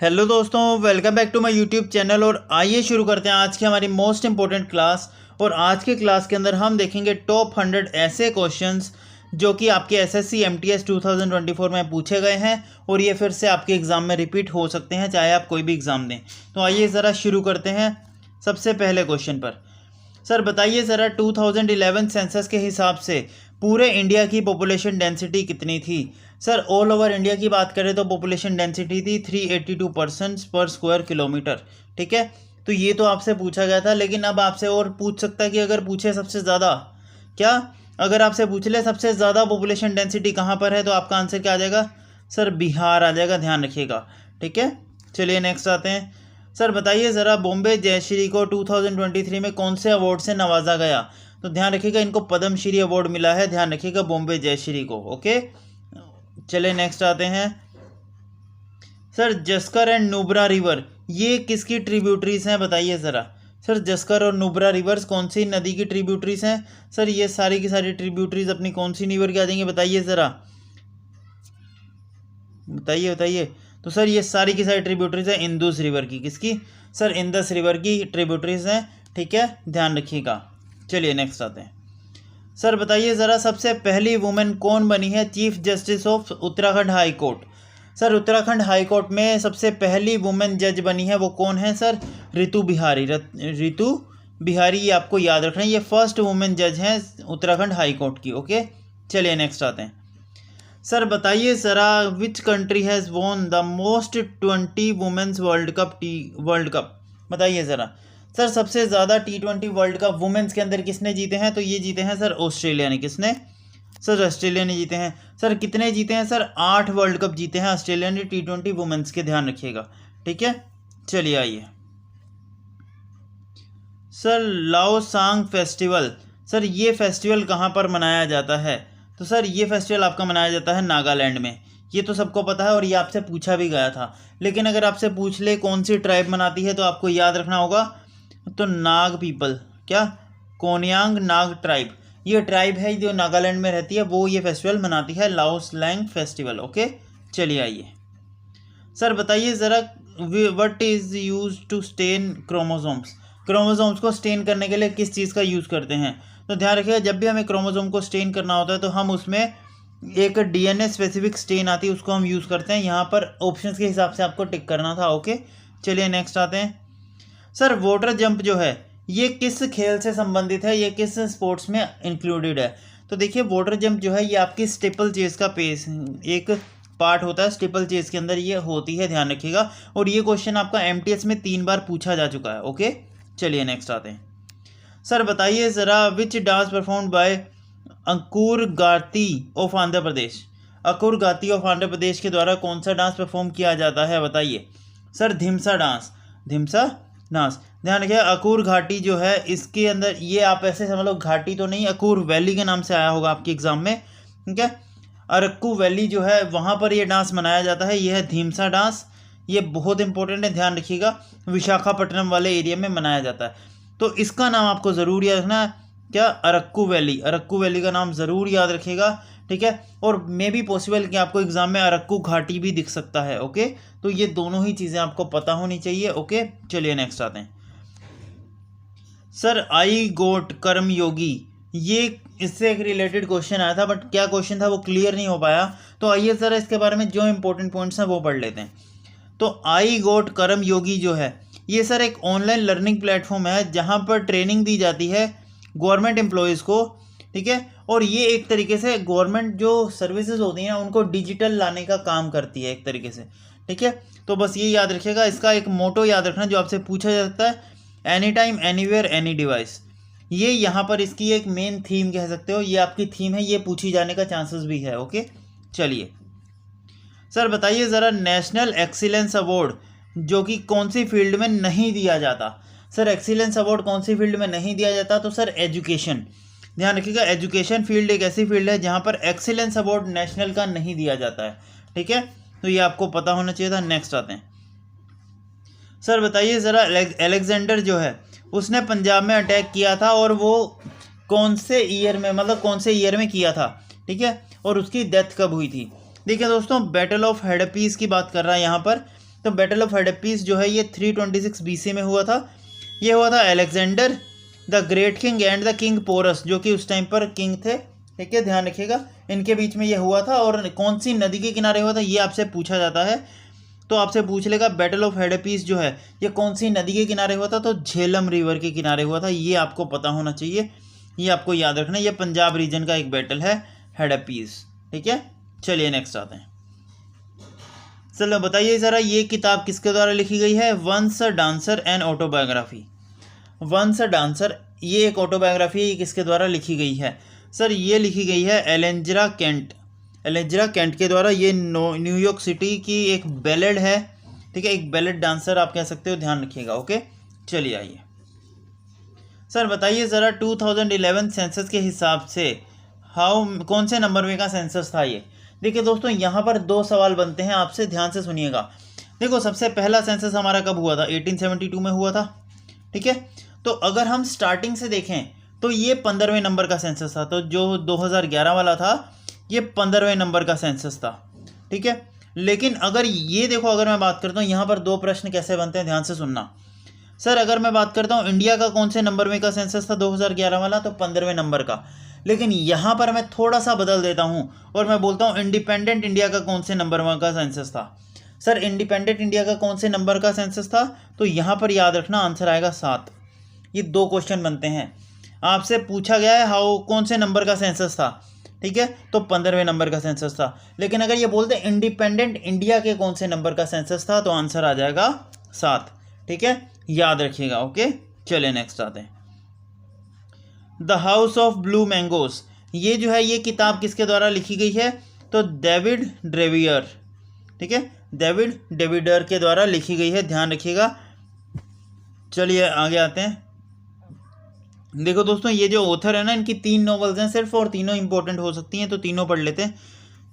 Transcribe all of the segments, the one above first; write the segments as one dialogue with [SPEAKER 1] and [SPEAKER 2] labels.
[SPEAKER 1] Hello दोस्तों, welcome back to my YouTube channel. और आइए शुरू करते हैं आज की हमारी मोस्ट इंपॉर्टेंट क्लास। और आज के क्लास के अंदर हम देखेंगे टॉप 100 ऐसे क्वेश्चंस जो कि आपके एसएससी एमटीएस 2024 में पूछे गए हैं और ये फिर से आपके एग्ज़ाम में रिपीट हो सकते हैं, चाहे आप कोई भी एग्ज़ाम दें। तो आइए ज़रा शुरू करते हैं सबसे पहले क्वेश्चन पर। सर बताइए ज़रा 2011 सेंसस के हिसाब से पूरे इंडिया की पॉपुलेशन डेंसिटी कितनी थी। सर ऑल ओवर इंडिया की बात करें तो पॉपुलेशन डेंसिटी थी 382 पर्सन्स पर स्क्वायर किलोमीटर। ठीक है, तो ये तो आपसे पूछा गया था, लेकिन अब आपसे और पूछ सकता है कि अगर पूछे सबसे ज़्यादा क्या, अगर आपसे पूछ ले सबसे ज़्यादा पॉपुलेशन डेंसिटी कहाँ पर है, तो आपका आंसर क्या आ जाएगा? सर बिहार आ जाएगा, ध्यान रखिएगा। ठीक है, चलिए नेक्स्ट आते हैं। सर बताइए ज़रा बॉम्बे जयश्री को 2023 में कौन से अवार्ड से नवाजा गया? तो ध्यान रखिएगा, इनको पद्मश्री अवार्ड मिला है, ध्यान रखिएगा बॉम्बे जयश्री को। ओके, चले नेक्स्ट आते हैं। Sir Zanskar and Nubra river ये किसकी ट्रिब्यूटरीज हैं, बताइए ज़रा। सर जस्कर और नुब्रा रिवर्स कौन सी नदी की ट्रिब्यूटरीज हैं? सर ये सारी की सारी ट्रिब्यूटरीज अपनी कौन सी रिवर की आ जाएंगी, बताइए ज़रा, बताइए बताइए। तो सर ये सारी की सारी ट्रिब्यूटरीज हैं इंदुस रिवर की। किसकी? सर इंदस रिवर की ट्रिब्यूटरीज हैं। ठीक है, ध्यान रखिएगा। चलिए नेक्स्ट आते हैं। सर बताइए ज़रा सबसे पहली वुमेन कौन बनी है chief justice of Uttarakhand high court? Sir Uttarakhand high court में सबसे पहली वुमेन जज बनी है, वो कौन है? सर रितु बिहारी। रितु बिहारी, ये आपको याद रखना है, ये फर्स्ट वुमेन जज हैं उत्तराखंड हाई कोर्ट की। ओके, चलिए नेक्स्ट आते हैं। सर बताइए ज़रा which country has won the most 20 women's World Cup, बताइए ज़रा। सर सबसे ज़्यादा T20 वर्ल्ड कप वुमेन्स के अंदर किसने जीते हैं? तो ये जीते हैं सर ऑस्ट्रेलिया ने। किसने? सर ऑस्ट्रेलिया ने जीते हैं। सर कितने जीते हैं? सर 8 वर्ल्ड कप जीते हैं ऑस्ट्रेलिया ने T20 वुमेन्स के, ध्यान रखिएगा। ठीक है, चलिए आइए। सर लाओसांग फेस्टिवल, सर ये फेस्टिवल कहाँ पर मनाया जाता है? तो सर ये फेस्टिवल आपका मनाया जाता है नागालैंड में। ये तो सबको पता है और ये आपसे पूछा भी गया था, लेकिन अगर आपसे पूछ ले कौन सी ट्राइब मनाती है तो आपको याद रखना होगा, तो नाग पीपल, क्या कोन्यांग नाग ट्राइब, ये ट्राइब है जो नागालैंड में रहती है, वो ये फेस्टिवल मनाती है, लाओसलैंग फेस्टिवल। ओके, चलिए आइए। सर बताइए ज़रा what is use to stain chromosomes, chromosomes को स्टेन करने के लिए किस चीज़ का यूज़ करते हैं? तो ध्यान रखिएगा, जब भी हमें क्रोमोसोम को स्टेन करना होता है तो हम उसमें एक डीएनए स्पेसिफिक स्टेन आती है, उसको हम यूज़ करते हैं। यहाँ पर ऑप्शंस के हिसाब से आपको टिक करना था। ओके, चलिए नेक्स्ट आते हैं। सर वाटर जंप जो है ये किस खेल से संबंधित है, ये किस स्पोर्ट्स में इंक्लूडेड है? तो देखिए वाटर जंप जो है ये आपकी स्टीपल चेस का पेस एक पार्ट होता है, स्टीपल चेस के अंदर ये होती है, ध्यान रखिएगा। और ये क्वेश्चन आपका एमटीएस में 3 बार पूछा जा चुका है। ओके, चलिए नेक्स्ट आते हैं। सर बताइए ज़रा विच डांस परफॉर्म बाय अंकुर गाती ऑफ आंध्र प्रदेश, अंकुर गाती ऑफ आंध्र प्रदेश के द्वारा कौन सा डांस परफॉर्म किया जाता है, बताइए। Sir Dhimsa dance, Dhimsa dance, ध्यान रखिए। अकूर घाटी जो है इसके अंदर, ये आप ऐसे समझ लो घाटी तो नहीं, अकूर वैली के नाम से आया होगा आपके एग्जाम में। ठीक है, अरक्कू वैली जो है वहाँ पर ये डांस मनाया जाता है, ये है धीमसा डांस। ये बहुत इंपॉर्टेंट है, ध्यान रखिएगा, विशाखापट्टनम वाले एरिया में मनाया जाता है। तो इसका नाम आपको ज़रूर याद रखना है, क्या? अरक्कू वैली, अरक्कू वैली का नाम ज़रूर याद रखिएगा। ठीक है, और मे बी पॉसिबल कि आपको एग्जाम में अरक्कू घाटी भी दिख सकता है। ओके, तो ये दोनों ही चीज़ें आपको पता होनी चाहिए। ओके, चलिए नेक्स्ट आते हैं। सर आई गोट कर्म योगी, ये इससे एक रिलेटेड क्वेश्चन आया था, बट क्या क्वेश्चन था वो क्लियर नहीं हो पाया। तो आइए सर इसके बारे में जो इंपॉर्टेंट पॉइंट्स हैं वो पढ़ लेते हैं। तो आई गोट कर्म योगी जो है ये सर एक ऑनलाइन लर्निंग प्लेटफॉर्म है जहाँ पर ट्रेनिंग दी जाती है गवर्नमेंट एम्प्लॉयज़ को। ठीक है, और ये एक तरीके से गवर्नमेंट जो सर्विसेज होती हैं उनको डिजिटल लाने का काम करती है एक तरीके से। ठीक है, तो बस ये याद रखिएगा, इसका एक मोटो याद रखना जो आपसे पूछा जाता है, any time anywhere any device. ये यहाँ पर इसकी एक मेन थीम कह सकते हो, ये आपकी थीम है, ये पूछी जाने का चांसेस भी है। ओके, चलिए। सर बताइए ज़रा नेशनल एक्सीलेंस अवार्ड जो कि कौन सी फील्ड में नहीं दिया जाता? सर एक्सीलेंस अवार्ड कौन सी फील्ड में नहीं दिया जाता? तो सर एजुकेशन, ध्यान रखिएगा, एजुकेशन फील्ड एक ऐसी फील्ड है जहाँ पर एक्सीलेंस अवार्ड नेशनल का नहीं दिया जाता है। ठीक है, तो ये आपको पता होना चाहिए था। नेक्स्ट आते हैं। सर बताइए ज़रा अलेक्जेंडर जो है उसने पंजाब में अटैक किया था और वो कौन से ईयर में, मतलब कौन से ईयर में किया था? ठीक है, और उसकी डेथ कब हुई थी? देखिए दोस्तों, बैटल ऑफ हेडपीस की बात कर रहा है यहाँ पर, तो बैटल ऑफ हेडेपीस जो है ये 326 BC में हुआ था। ये हुआ था Alexander the great king and the king Porus, जो कि उस टाइम पर किंग थे, ठीक है, ध्यान रखिएगा, इनके बीच में ये हुआ था। और कौन सी नदी के किनारे हुआ था ये आपसे पूछा जाता है, तो आपसे पूछ लेगा बैटल ऑफ हेडेपीस जो है ये कौन सी नदी के किनारे हुआ था, तो झेलम रिवर के किनारे हुआ था। ये आपको पता होना चाहिए, ये आपको याद रखना। ये पंजाब रीजन का एक बैटल है हेडेपीस, ठीक है। चलिए नेक्स्ट आते हैं। चलो बताइए ज़रा ये किताब किसके द्वारा लिखी गई है। Once a dancer an autobiography. Once a dancer ये एक ऑटोबायोग्राफी है, ये किसके द्वारा लिखी गई है। सर ये लिखी गई है एलेंजरा केंट, एलेंजरा केंट के द्वारा। ये न्यूयॉर्क सिटी की एक बैलेड है, ठीक है, एक बैलेड डांसर आप कह सकते हो, ध्यान रखिएगा। ओके चलिए आइए सर बताइए ज़रा 2011 सेंसस के हिसाब से कौन से नंबर में का सेंसस था ये। देखिए दोस्तों यहाँ पर दो सवाल बनते हैं, आपसे ध्यान से सुनिएगा। देखो सबसे पहला सेंसस हमारा कब हुआ था, 1872 में हुआ था, ठीक है। तो अगर हम स्टार्टिंग से देखें तो ये 15वें नंबर का सेंसस था, तो जो 2011 वाला था ये 15वें नंबर का सेंसस था, ठीक है। लेकिन अगर ये देखो, अगर मैं बात करता हूँ यहाँ पर दो प्रश्न कैसे बनते हैं, ध्यान से सुनना। सर अगर मैं बात करता हूँ इंडिया का कौन से नंबर में का सेंसस था 2011 वाला, तो 15वें नंबर का। लेकिन यहाँ पर मैं थोड़ा सा बदल देता हूँ और मैं बोलता हूँ इंडिपेंडेंट इंडिया का कौन से नंबर का सेंसस था। सर इंडिपेंडेंट इंडिया का कौन से नंबर का सेंसस था, तो यहाँ पर याद रखना आंसर आएगा 7। ये दो क्वेश्चन बनते हैं, आपसे पूछा गया है कौन से नंबर का सेंसस था, ठीक है, तो 15वें नंबर का सेंसस था। लेकिन अगर ये बोलते हैं इंडिपेंडेंट इंडिया के कौन से नंबर का सेंसस था, तो आंसर आ जाएगा 7, ठीक है, याद रखिएगा। ओके चलिए नेक्स्ट आते हैं। The house of blue mangoes, ये जो है ये किताब किसके द्वारा लिखी गई है, तो डेविड ड्रेवियर, ठीक है, डेविड डेविडर के द्वारा लिखी गई है, ध्यान रखिएगा। चलिए आगे आते हैं। देखो दोस्तों ये जो ऑथर है ना, इनकी 3 नॉवेल्स हैं सिर्फ, और तीनों इंपॉर्टेंट हो सकती हैं, तो तीनों पढ़ लेते हैं।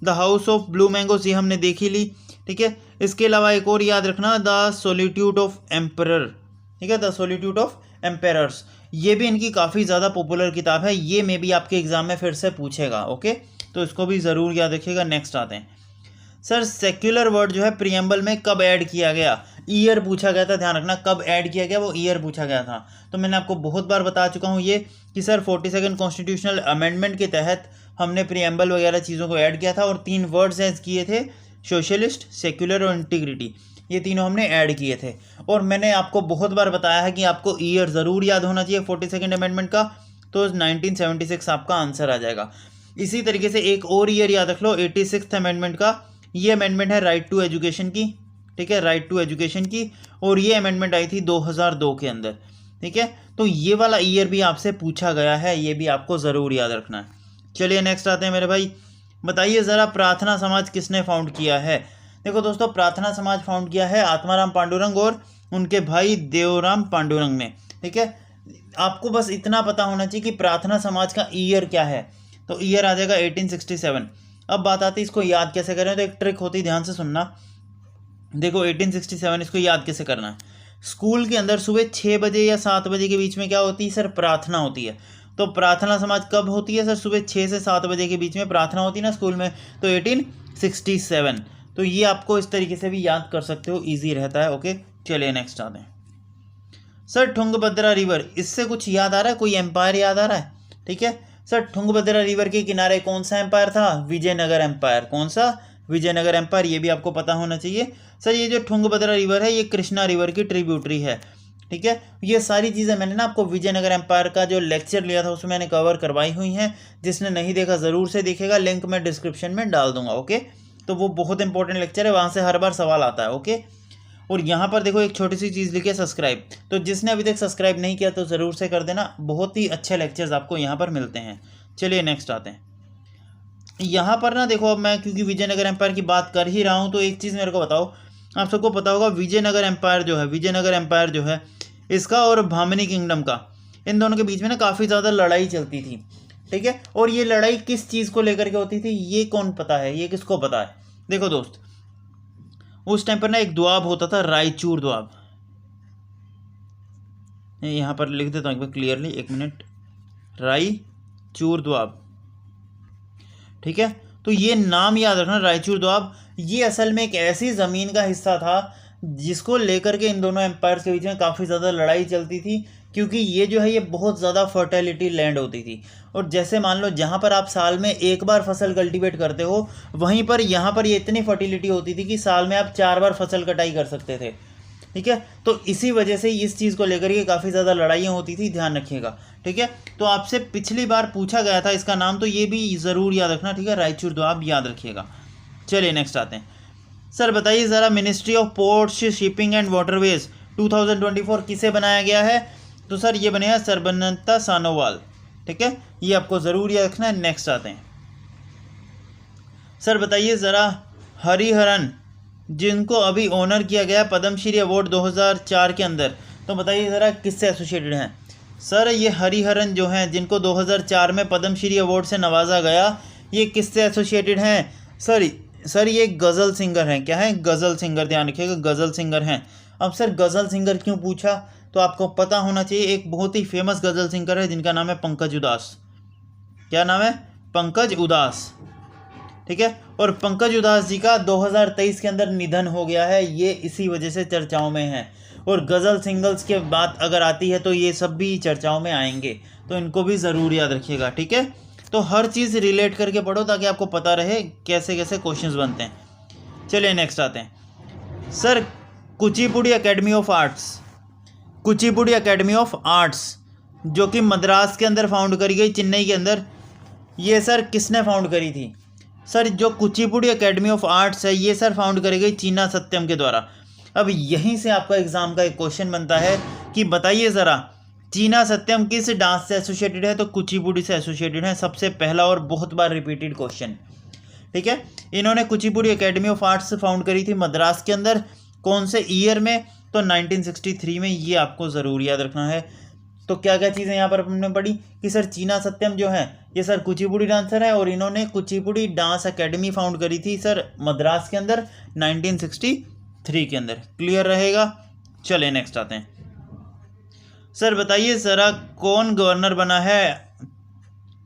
[SPEAKER 1] The house of blue mangoes ये हमने देखी ली, ठीक है। इसके अलावा एक और याद रखना, द सॉलिट्यूड ऑफ एम्परर, ठीक है, द सॉलिट्यूड ऑफ एम्पेरर्स, ये भी इनकी काफ़ी ज़्यादा पॉपुलर किताब है। ये मे भी आपके एग्जाम में फिर से पूछेगा, ओके, तो इसको भी ज़रूर याद रखिएगा। नेक्स्ट आते हैं। सर सेक्युलर वर्ड जो है प्रीएम्बल में कब ऐड किया गया, ईयर पूछा गया था, ध्यान रखना, कब ऐड किया गया वो ईयर पूछा गया था। तो मैंने आपको बहुत बार बता चुका हूँ ये कि सर 42nd कॉन्स्टिट्यूशनल अमेंडमेंट के तहत हमने प्रीएम्बल वगैरह चीज़ों को ऐड किया था, और 3 वर्ड्स ऐड किए थे, सोशलिस्ट, सेक्युलर और इंटीग्रिटी, ये तीनों हमने ऐड किए थे। और मैंने आपको बहुत बार बताया है कि आपको ईयर ज़रूर याद होना चाहिए 42nd अमेंडमेंट का, तो 1976 आपका आंसर आ जाएगा। इसी तरीके से एक और ईयर याद रख लो 86th अमेंडमेंट का, ये अमेंडमेंट है राइट टू एजुकेशन की, ठीक है, राइट टू एजुकेशन की, और ये अमेंडमेंट आई थी 2002 के अंदर, ठीक है। तो ये वाला ईयर भी आपसे पूछा गया है, ये भी आपको ज़रूर याद रखना है। चलिए नेक्स्ट आते हैं मेरे भाई। बताइए ज़रा प्रार्थना समाज किसने फाउंड किया है। देखो दोस्तों प्रार्थना समाज फाउंड किया है आत्माराम पांडुरंग और उनके भाई देवराम पांडुरंग ने, ठीक है। आपको बस इतना पता होना चाहिए कि प्रार्थना समाज का ईयर क्या है, तो ईयर आ जाएगा 1867। अब बात आती है इसको याद कैसे करें, तो एक ट्रिक होती है, ध्यान से सुनना। देखो 1867 इसको याद कैसे करना है। स्कूल के अंदर सुबह 6 बजे या 7 बजे के बीच में क्या होती है सर, प्रार्थना होती है। तो प्रार्थना समाज कब होती है सर, सुबह 6 से 7 बजे के बीच में प्रार्थना होती है ना स्कूल में, तो 1867। तो ये आपको इस तरीके से भी याद कर सकते हो, ईजी रहता है। ओके चलिए नेक्स्ट आते हैं। सर तुंगभद्रा रिवर, इससे कुछ याद आ रहा है, कोई एम्पायर याद आ रहा है, ठीक है। सर तुंगभद्रा रिवर के किनारे कौन सा एम्पायर था, विजयनगर एम्पायर। कौन सा, विजयनगर एम्पायर, ये भी आपको पता होना चाहिए। सर ये जो तुंगभद्रा रिवर है ये कृष्णा रिवर की ट्रिब्यूटरी है, ठीक है। ये सारी चीज़ें मैंने ना आपको विजयनगर एम्पायर का जो लेक्चर लिया था उसमें मैंने कवर करवाई हुई हैं, जिसने नहीं देखा ज़रूर से देखेगा, लिंक मैं डिस्क्रिप्शन में डाल दूंगा। ओके तो वो बहुत इंपॉर्टेंट लेक्चर है, वहाँ से हर बार सवाल आता है। ओके और यहाँ पर देखो एक छोटी सी चीज़ लिखी है सब्सक्राइब, तो जिसने अभी तक सब्सक्राइब नहीं किया तो ज़रूर से कर देना, बहुत ही अच्छे लेक्चर्स आपको यहाँ पर मिलते हैं। चलिए नेक्स्ट आते हैं। यहाँ पर ना देखो, अब मैं क्योंकि विजयनगर एम्पायर की बात कर ही रहा हूँ तो एक चीज़ मेरे को बताओ, आप सबको पता होगा विजयनगर एम्पायर जो है इसका और भामिनी किंगडम का, इन दोनों के बीच में ना काफ़ी ज़्यादा लड़ाई चलती थी, ठीक है। और ये लड़ाई किस चीज़ को लेकर के होती थी, ये कौन पता है, ये किसको पता है। देखो दोस्त, उस टाइम पर ना एक द्वाब होता था, रायचूर द्वाब, यहाँ पर लिख देता हूँ एक बार क्लियरली, एक मिनट, रायचूर द्वाब, ठीक है। तो ये नाम याद रखना, रायचूर द्वाब। ये असल में एक ऐसी ज़मीन का हिस्सा था जिसको लेकर के इन दोनों एम्पायर्स के बीच में काफ़ी ज़्यादा लड़ाई चलती थी, क्योंकि ये जो है ये बहुत ज़्यादा फर्टिलिटी लैंड होती थी। और जैसे मान लो जहाँ पर आप साल में एक बार फसल कल्टीवेट करते हो, वहीं पर यहाँ पर ये इतनी फर्टिलिटी होती थी कि साल में आप 4 बार फसल कटाई कर सकते थे। ठीक है, तो इसी वजह से इस चीज़ को लेकर के काफ़ी ज़्यादा लड़ाइयाँ होती थी, ध्यान रखिएगा। ठीक है, तो आपसे पिछली बार पूछा गया था इसका नाम, तो ये भी ज़रूर याद रखना। ठीक है, रायचूर दोआब याद रखिएगा। चलिए नेक्स्ट आते हैं। सर बताइए ज़रा, ministry of ports, shipping and waterways 2024 किसे बनाया गया है? तो सर ये बने हैं सर्बानंद सोनोवाल। ठीक है, ये आपको ज़रूर याद रखना है। नेक्स्ट आते हैं। सर बताइए ज़रा, हरिहरन जिनको अभी ऑनर किया गया पद्मश्री अवार्ड 2004 के अंदर, तो बताइए ज़रा किससे एसोसिएटेड हैं? सर ये हरिहरन जो हैं जिनको 2004 में पद्मश्री अवार्ड से नवाजा गया, ये किससे एसोसिएटेड हैं? सर ये गज़ल सिंगर हैं। क्या है? गज़ल सिंगर, ध्यान रखिएगा, गज़ल सिंगर हैं। अब सर गज़ल सिंगर क्यों पूछा, तो आपको पता होना चाहिए, एक बहुत ही फेमस गज़ल सिंगर है जिनका नाम है पंकज उदास। क्या नाम है? पंकज उदास। ठीक है, और पंकज उदास जी का 2023 के अंदर निधन हो गया है, ये इसी वजह से चर्चाओं में है। और गज़ल सिंगल्स के बात अगर आती है तो ये सब भी चर्चाओं में आएंगे, तो इनको भी ज़रूर याद रखिएगा। ठीक है, तो हर चीज़ रिलेट करके पढ़ो ताकि आपको पता रहे कैसे कैसे क्वेश्चंस बनते हैं। चलिए नेक्स्ट आते हैं। Sir Kuchipudi academy of arts, Kuchipudi academy of arts जो कि मद्रास के अंदर फाउंड करी गई, चेन्नई के अंदर, ये सर किसने फाउंड करी थी? सर जो कुचिपुड़ी एकेडमी ऑफ आर्ट्स है ये सर फाउंड करी गई चीना सत्यम के द्वारा। अब यहीं से आपका एग्जाम का एक क्वेश्चन बनता है कि बताइए ज़रा, चीना सत्यम किस डांस से एसोसिएटेड है? तो कुचिपुड़ी से एसोसिएटेड है। सबसे पहला और बहुत बार रिपीटेड क्वेश्चन। ठीक है, इन्होंने Kuchipudi academy of arts found करी थी मद्रास के अंदर, कौन से ईयर में? तो 1963 में। ये आपको ज़रूर याद रखना है। तो क्या क्या चीज़ें यहाँ पर हमने पढ़ी कि सर चीना सत्यम जो है ये सर कुचिपुड़ी डांसर है, और इन्होंने कुचिपुड़ी डांस एकेडमी फाउंड करी थी सर मद्रास के अंदर 1963 के अंदर। क्लियर रहेगा? चले नेक्स्ट आते हैं। सर बताइए ज़रा, कौन गवर्नर बना है?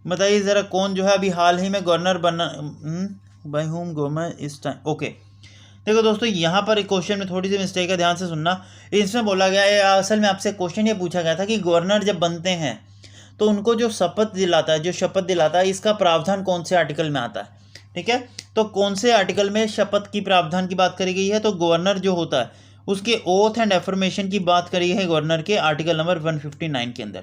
[SPEAKER 1] बताइए ज़रा, कौन जो है अभी हाल ही में गवर्नर बना, बाय होम गवर्नमेंट इस टाइम? ओके, देखो दोस्तों, यहाँ पर एक क्वेश्चन में थोड़ी सी मिस्टेक है, ध्यान से सुनना। इसमें बोला गया है, असल में आपसे क्वेश्चन ये पूछा गया था कि गवर्नर जब बनते हैं तो उनको जो शपथ दिलाता है, जो शपथ दिलाता है, इसका प्रावधान कौन से आर्टिकल में आता है? ठीक है, तो कौन से आर्टिकल में शपथ की प्रावधान की बात करी गई है? तो गवर्नर जो होता है उसके ओथ एंड एफर्मेशन की बात करी है गवर्नर के आर्टिकल नंबर 159 के अंदर।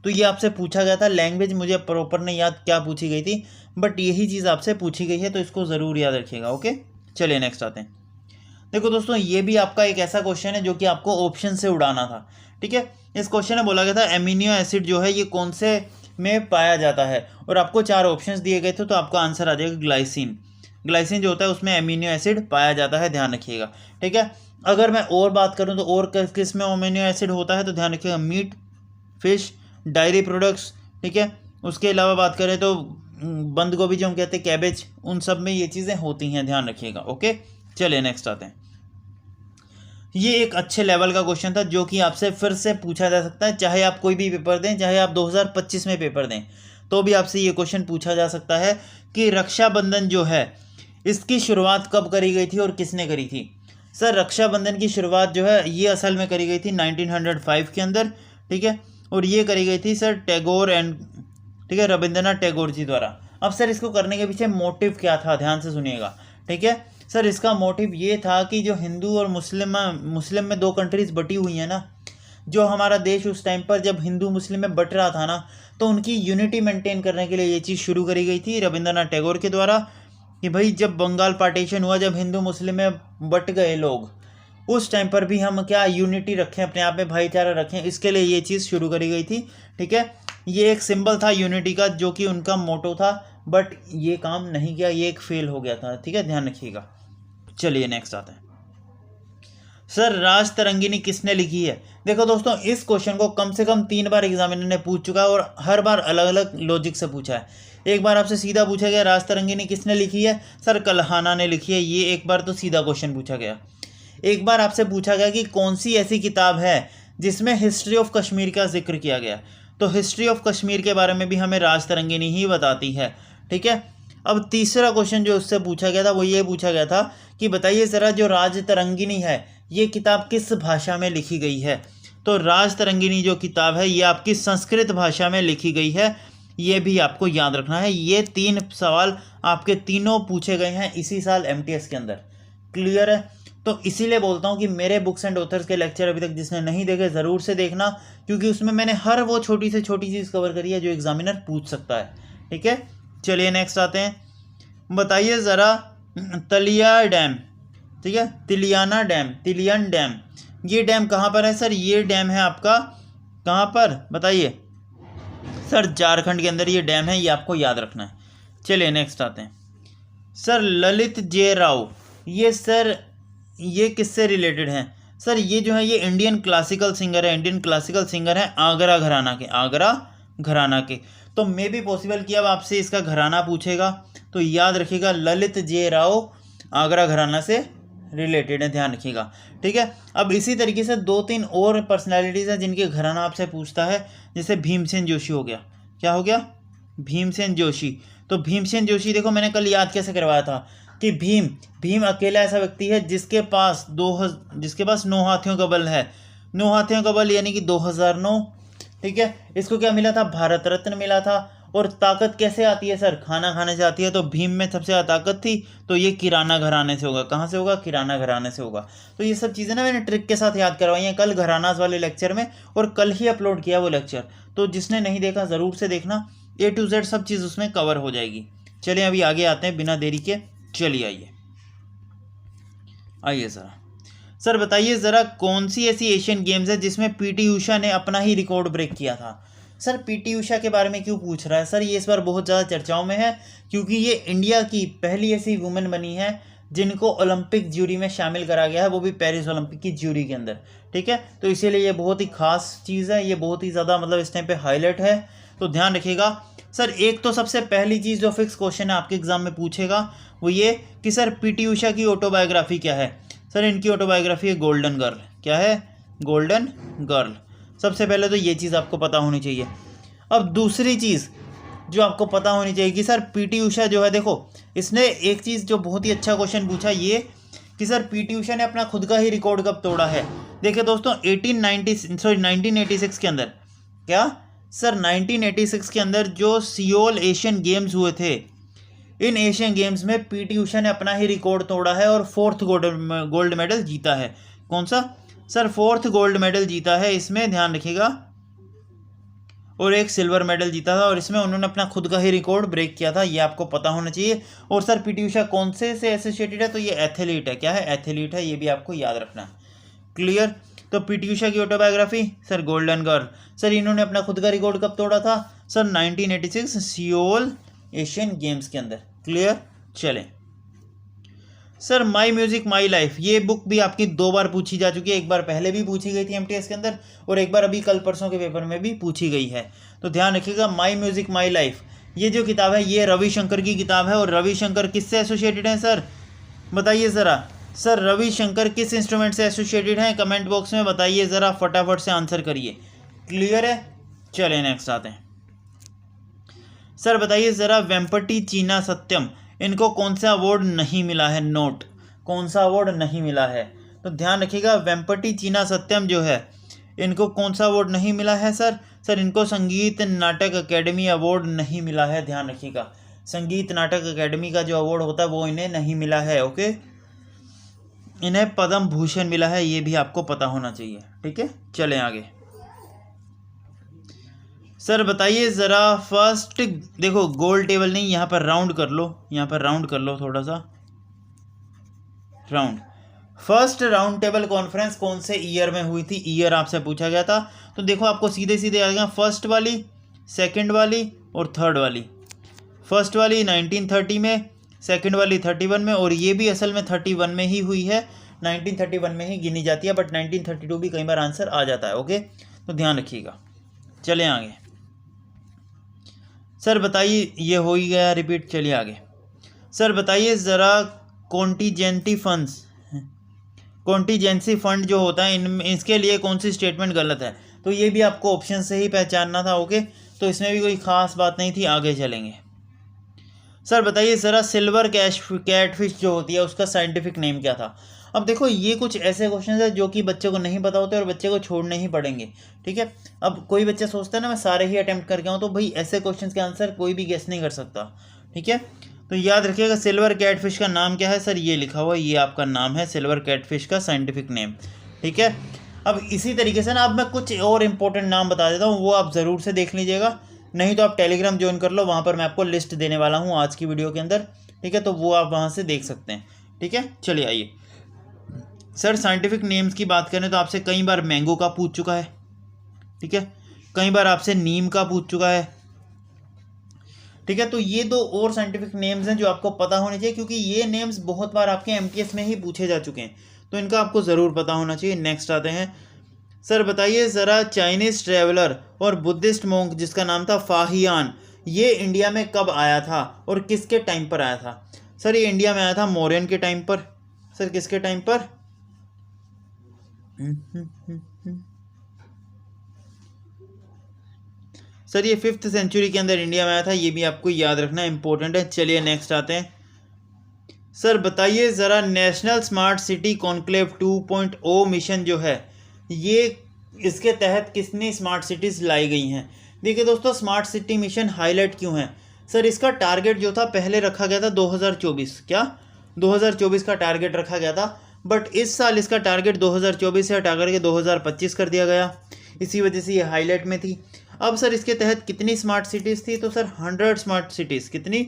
[SPEAKER 1] तो ये आपसे पूछा गया था। लैंग्वेज मुझे प्रॉपर नहीं याद क्या पूछी गई थी, बट यही चीज़ आपसे पूछी गई है, तो इसको ज़रूर याद रखिएगा। ओके, चलिए नेक्स्ट आते हैं। देखो दोस्तों, ये भी आपका एक ऐसा क्वेश्चन है जो कि आपको ऑप्शन से उड़ाना था। ठीक है, इस क्वेश्चन में बोला गया था एमिनो एसिड जो है ये कौन से में पाया जाता है, और आपको 4 ऑप्शंस दिए गए थे, तो आपका आंसर आ जाएगा ग्लाइसिन। ग्लाइसिन जो होता है उसमें एमिनो एसिड पाया जाता है, ध्यान रखिएगा। ठीक है, अगर मैं और बात करूँ तो और किस में एमिनो एसिड होता है, तो ध्यान रखिएगा मीट, फिश, डायरी प्रोडक्ट्स। ठीक है, उसके अलावा बात करें तो बंद गोभी जो हम कहते हैं कैबेज, उन सब में ये चीज़ें होती हैं, ध्यान रखिएगा। ओके, चलिए नेक्स्ट आते हैं। ये एक अच्छे लेवल का क्वेश्चन था जो कि आपसे फिर से पूछा जा सकता है, चाहे आप कोई भी पेपर दें, चाहे आप 2025 में पेपर दें, तो भी आपसे ये क्वेश्चन पूछा जा सकता है कि रक्षाबंधन जो है इसकी शुरुआत कब करी गई थी और किसने करी थी? सर रक्षाबंधन की शुरुआत जो है ये असल में करी गई थी 1905 के अंदर। ठीक है, और ये करी गई थी सर टैगोर एंड, ठीक है, रविंद्रनाथ टैगोर जी द्वारा। अब सर इसको करने के पीछे मोटिव क्या था, ध्यान से सुनिएगा। ठीक है सर, इसका मोटिव ये था कि जो हिंदू और मुस्लिम में 2 कंट्रीज़ बटी हुई हैं ना, जो हमारा देश उस टाइम पर जब हिंदू मुस्लिम में बट रहा था ना, तो उनकी यूनिटी मेंटेन करने के लिए ये चीज़ शुरू करी गई थी रविंद्रनाथ टैगोर के द्वारा कि भाई जब बंगाल पार्टीशन हुआ, जब हिंदू मुस्लिम में बट गए लोग, उस टाइम पर भी हम क्या यूनिटी रखें, अपने आप में भाईचारा रखें, इसके लिए ये चीज़ शुरू करी गई थी। ठीक है, ये एक सिंबल था यूनिटी का जो कि उनका मोटो था, बट ये काम नहीं किया, ये एक फेल हो गया था। ठीक है, ध्यान रखिएगा। चलिए नेक्स्ट आते हैं। सर राज तरंगिनी किसने लिखी है? देखो दोस्तों, इस क्वेश्चन को कम से कम 3 बार एग्जामिनर ने पूछ चुका है और हर बार अलग अलग लॉजिक से पूछा है। एक बार आपसे सीधा पूछा गया राज तरंगिनी किसने लिखी है, सर कल्हाना ने लिखी है, ये एक बार तो सीधा क्वेश्चन पूछा गया। एक बार आपसे पूछा गया कि कौन सी ऐसी किताब है जिसमें हिस्ट्री ऑफ कश्मीर का जिक्र किया गया, तो हिस्ट्री ऑफ कश्मीर के बारे में भी हमें राज तरंगिनी ही बताती है। ठीक है, अब तीसरा क्वेश्चन जो उससे पूछा गया था वो ये पूछा गया था कि बताइए ज़रा जो राजतरंगिणी है ये किताब किस भाषा में लिखी गई है। तो राजतरंगिणी जो किताब है ये आपकी संस्कृत भाषा में लिखी गई है, ये भी आपको याद रखना है। ये 3 सवाल आपके तीनों पूछे गए हैं इसी साल एमटीएस के अंदर। क्लियर है? तो इसीलिए बोलता हूँ कि मेरे बुक्स एंड ऑथर्स के लेक्चर अभी तक जिसने नहीं देखे ज़रूर से देखना, क्योंकि उसमें मैंने हर वो छोटी से छोटी चीज़ कवर करी है जो एग्जामिनर पूछ सकता है। ठीक है, चलिए नेक्स्ट आते हैं। बताइए ज़रा तलिया डैम, ठीक है, तिलियाना डैम, तिलियन डैम, ये डैम कहाँ पर है सर? ये डैम है आपका कहाँ पर बताइए सर? झारखंड के अंदर ये डैम है, ये आपको याद रखना है। चलिए नेक्स्ट आते हैं। सर ललित जे राव, ये सर ये किससे रिलेटेड हैं? सर ये जो है ये इंडियन क्लासिकल सिंगर है, इंडियन क्लासिकल सिंगर है आगरा घराना के, आगरा घराना के। तो मे भी पॉसिबल कि अब आपसे इसका घराना पूछेगा, तो याद रखिएगा ललित जे राव आगरा घराना से रिलेटेड है, ध्यान रखिएगा। ठीक है, अब इसी तरीके से 2-3 और पर्सनैलिटीज़ हैं जिनके घराना आपसे पूछता है, जैसे भीमसेन जोशी हो गया। क्या हो गया? भीमसेन जोशी। तो भीमसेन जोशी देखो मैंने कल याद कैसे करवाया था कि भीम अकेला ऐसा व्यक्ति है जिसके पास 9 हाथियों का बल है। 9 हाथियों का बल यानी कि 2009। ठीक है, इसको क्या मिला था? भारत रत्न मिला था। और ताकत कैसे आती है सर? खाना खाने से आती है। तो भीम में सबसे ज़्यादा ताकत थी, तो ये किराना घराने से होगा। कहाँ से होगा? किराना घराने से होगा। तो ये सब चीज़ें ना मैंने ट्रिक के साथ याद करवाई हैं कल घरानास वाले लेक्चर में, और कल ही अपलोड किया वो लेक्चर। तो जिसने नहीं देखा ज़रूर से देखना, A to Z सब चीज़ उसमें कवर हो जाएगी। चलिए अभी आगे आते हैं बिना देरी के। चलिए आइए सर बताइए ज़रा कौन सी ऐसी एशियन गेम्स है जिसमें पीटी उषा ने अपना ही रिकॉर्ड ब्रेक किया था। सर पीटी उषा के बारे में क्यों पूछ रहा है सर? ये इस बार बहुत ज़्यादा चर्चाओं में है, क्योंकि ये इंडिया की पहली ऐसी वुमेन बनी है जिनको ओलंपिक ज्यूरी में शामिल करा गया है, वो भी पेरिस ओलंपिक की ज्यूरी के अंदर। ठीक है, तो इसीलिए ये बहुत ही खास चीज़ है, ये बहुत ही ज़्यादा मतलब इस टाइम पे हाईलाइट है, तो ध्यान रखिएगा। सर एक तो सबसे पहली चीज़ जो फिक्स क्वेश्चन है आपके एग्जाम में पूछेगा वो ये कि सर पीटी उषा की ऑटोबायोग्राफी क्या है। सर इनकी ऑटोबायोग्राफी है गोल्डन गर्ल। क्या है? Golden girl. सबसे पहले तो ये चीज़ आपको पता होनी चाहिए। अब दूसरी चीज़ जो आपको पता होनी चाहिए कि सर पीटी उषा जो है, देखो इसने एक चीज़ जो बहुत ही अच्छा क्वेश्चन पूछा ये कि सर पीटी उषा ने अपना खुद का ही रिकॉर्ड कब तोड़ा है। देखिए दोस्तों 1986 के अंदर, क्या सर 1986 के अंदर जो सियोल एशियन गेम्स हुए थे, इन एशियन गेम्स में पीटी उषा ने अपना ही रिकॉर्ड तोड़ा है और 4th गोल्ड मेडल जीता है। कौन सा? सर 4th गोल्ड मेडल जीता है इसमें, ध्यान रखिएगा, और एक सिल्वर मेडल जीता था, और इसमें उन्होंने अपना खुद का ही रिकॉर्ड ब्रेक किया था, ये आपको पता होना चाहिए। और सर पीटी उषा कौन से एसोसिएटेड है? तो ये एथलीट है। क्या है? एथलीट है, ये भी आपको याद रखना है। क्लियर? तो पीटी उषा की autobiography sir golden girl. Sir इन्होंने अपना खुद का रिकॉर्ड कब तोड़ा था? सर 1986 सियोल एशियन गेम्स के अंदर। क्लियर? चलें sir my music my life, ये बुक भी आपकी 2 बार पूछी जा चुकी है। एक बार पहले भी पूछी गई थी एमटीएस के अंदर, और एक बार अभी कल परसों के पेपर में भी पूछी गई है। तो ध्यान रखिएगा, माई म्यूजिक माई लाइफ ये जो किताब है ये रविशंकर की किताब है। और रविशंकर किससे एसोसिएटेड हैं सर? बताइए ज़रा। सर रविशंकर किस इंस्ट्रूमेंट से एसोसिएटेड हैं? कमेंट बॉक्स में बताइए ज़रा, फटाफट से आंसर करिए। क्लियर है? चलें नेक्स्ट आते हैं। सर बताइए ज़रा वेम्पटी चीना सत्यम, इनको कौन सा अवार्ड नहीं मिला है? नोट, कौन सा अवार्ड नहीं मिला है? तो ध्यान रखिएगा, वेम्पटी चीना सत्यम जो है इनको कौन सा अवार्ड नहीं मिला है सर? सर इनको संगीत नाटक अकेडमी अवार्ड नहीं मिला है। ध्यान रखिएगा, संगीत नाटक अकेडमी का जो अवार्ड होता है वो इन्हें नहीं मिला है। ओके, इन्हें पद्म भूषण मिला है, ये भी आपको पता होना चाहिए। ठीक है, चलें आगे। सर बताइए ज़रा फर्स्ट, देखो गोल टेबल नहीं, यहाँ पर राउंड कर लो, यहाँ पर राउंड कर लो थोड़ा सा, round. First round table conference कौन से ईयर में हुई थी? ईयर आपसे पूछा गया था। तो देखो आपको सीधे सीधे आ गया, फर्स्ट वाली, सेकंड वाली और थर्ड वाली। फर्स्ट वाली 1930 में, सेकंड वाली 31 में, और ये भी असल में 31 में ही हुई है, 1931 में ही गिनी जाती है, बट 1932 भी कई बार आंसर आ जाता है। ओके, तो ध्यान रखिएगा। चलें आगे। सर बताइए, ये हो ही गया रिपीट, चलिए आगे। सर बताइए ज़रा कॉन्टीजेंटी फंड्स, कॉन्टीजेंसी फंड जो होता है इसके लिए कौन सी स्टेटमेंट गलत है? तो ये भी आपको ऑप्शन से ही पहचानना था। ओके, तो इसमें भी कोई ख़ास बात नहीं थी, आगे चलेंगे। सर बताइए ज़रा सिल्वर कैटफिश जो होती है उसका साइंटिफिक नेम क्या था। अब देखो ये कुछ ऐसे क्वेश्चन है जो कि बच्चे को नहीं पता होते और बच्चे को छोड़ने ही पड़ेंगे, ठीक है। अब कोई बच्चा सोचता है ना मैं सारे ही अटेम्प्ट करके आऊँ, तो भाई ऐसे क्वेश्चन के आंसर कोई भी गेस नहीं कर सकता, ठीक है। तो याद रखिएगा सिल्वर कैटफिश का नाम क्या है सर, ये लिखा हुआ ये आपका नाम है सिल्वर कैटफिश का साइंटिफिक नेम, ठीक है। अब इसी तरीके से ना अब मैं कुछ और इम्पोर्टेंट नाम बता देता हूँ, वो आप ज़रूर से देख लीजिएगा, नहीं तो आप टेलीग्राम ज्वाइन कर लो, वहाँ पर मैं आपको लिस्ट देने वाला हूँ आज की वीडियो के अंदर, ठीक है। तो वो आप वहाँ से देख सकते हैं, ठीक है। चलिए आइए सर साइंटिफिक नेम्स की बात करें तो आपसे कई बार मैंगो का पूछ चुका है, ठीक है, कई बार आपसे नीम का पूछ चुका है, ठीक है। तो ये दो और साइंटिफिक नेम्स हैं जो आपको पता होने चाहिए, क्योंकि ये नेम्स बहुत बार आपके एमटीएस में ही पूछे जा चुके हैं, तो इनका आपको ज़रूर पता होना चाहिए। नेक्स्ट आते हैं, सर बताइए ज़रा चाइनीज़ ट्रेवलर और बुद्धिस्ट मोंक जिसका नाम था फाहियान, ये इंडिया में कब आया था और किसके टाइम पर आया था। सर ये इंडिया में आया था मौर्यन के टाइम पर। सर किसके टाइम पर, सर ये 5th सेंचुरी के अंदर इंडिया में आया था, ये भी आपको याद रखना इंपॉर्टेंट है। चलिए नेक्स्ट आते हैं, सर बताइए ज़रा national smart city conclave 2.0 mission जो है ये इसके तहत कितनी स्मार्ट सिटीज़ लाई गई हैं। देखिए दोस्तों स्मार्ट सिटी मिशन हाईलाइट क्यों है, सर इसका टारगेट जो था पहले रखा गया था 2024, क्या 2024 का टारगेट रखा गया था, बट इस साल इसका टारगेट 2024 से हटा करके 2025 कर दिया गया, इसी वजह से ये हाईलाइट में थी। अब सर इसके तहत कितनी स्मार्ट सिटीज़ थी, तो सर 100 स्मार्ट सिटीज़, कितनी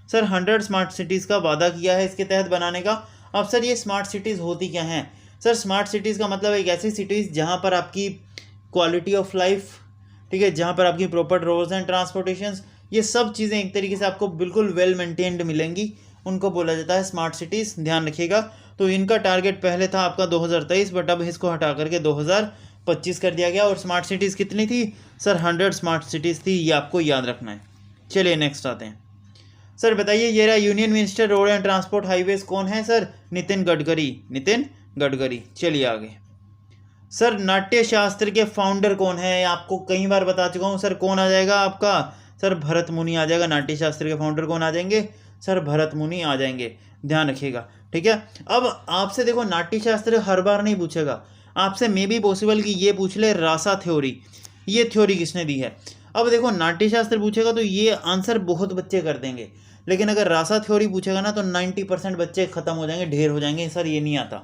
[SPEAKER 1] सर 100 स्मार्ट सिटीज़ का वादा किया है इसके तहत बनाने का। अब सर ये स्मार्ट सिटीज़ होती क्या हैं, सर स्मार्ट सिटीज़ का मतलब एक ऐसी सिटीज़ जहाँ पर आपकी क्वालिटी ऑफ लाइफ, ठीक है, जहाँ पर आपकी प्रॉपर रोड्स एंड ट्रांसपोर्टेशन, ये सब चीज़ें एक तरीके से आपको बिल्कुल वेल मेंटेन्ड मिलेंगी, उनको बोला जाता है स्मार्ट सिटीज़, ध्यान रखिएगा। तो इनका टारगेट पहले था आपका 2023, बट अब इसको हटा करके 2025 कर दिया गया। और स्मार्ट सिटीज़ कितनी थी सर, 100 स्मार्ट सिटीज़ थी, ये आपको याद रखना है। चलिए नेक्स्ट आते हैं, सर बताइए ये रहा union minister road and transport highways कौन है, सर नितिन गडकरी, नितिन गडकरी। चलिए आगे, सर नाट्य शास्त्र के फाउंडर कौन है, आपको कई बार बता चुका हूँ सर, कौन आ जाएगा आपका, सर भरत मुनि आ जाएगा। नाट्य शास्त्र के फाउंडर कौन आ जाएंगे, सर भरत मुनि आ जाएंगे, ध्यान रखिएगा, ठीक है। अब आपसे देखो नाट्य शास्त्र हर बार नहीं पूछेगा, आपसे मे भी पॉसिबल कि ये पूछ ले रासा थ्योरी, ये थ्योरी किसने दी है। अब देखो नाट्य शास्त्र पूछेगा तो ये आंसर बहुत बच्चे कर देंगे, लेकिन अगर रासा थ्योरी पूछेगा ना तो 90% बच्चे खत्म हो जाएंगे, ढेर हो जाएंगे, सर ये नहीं आता।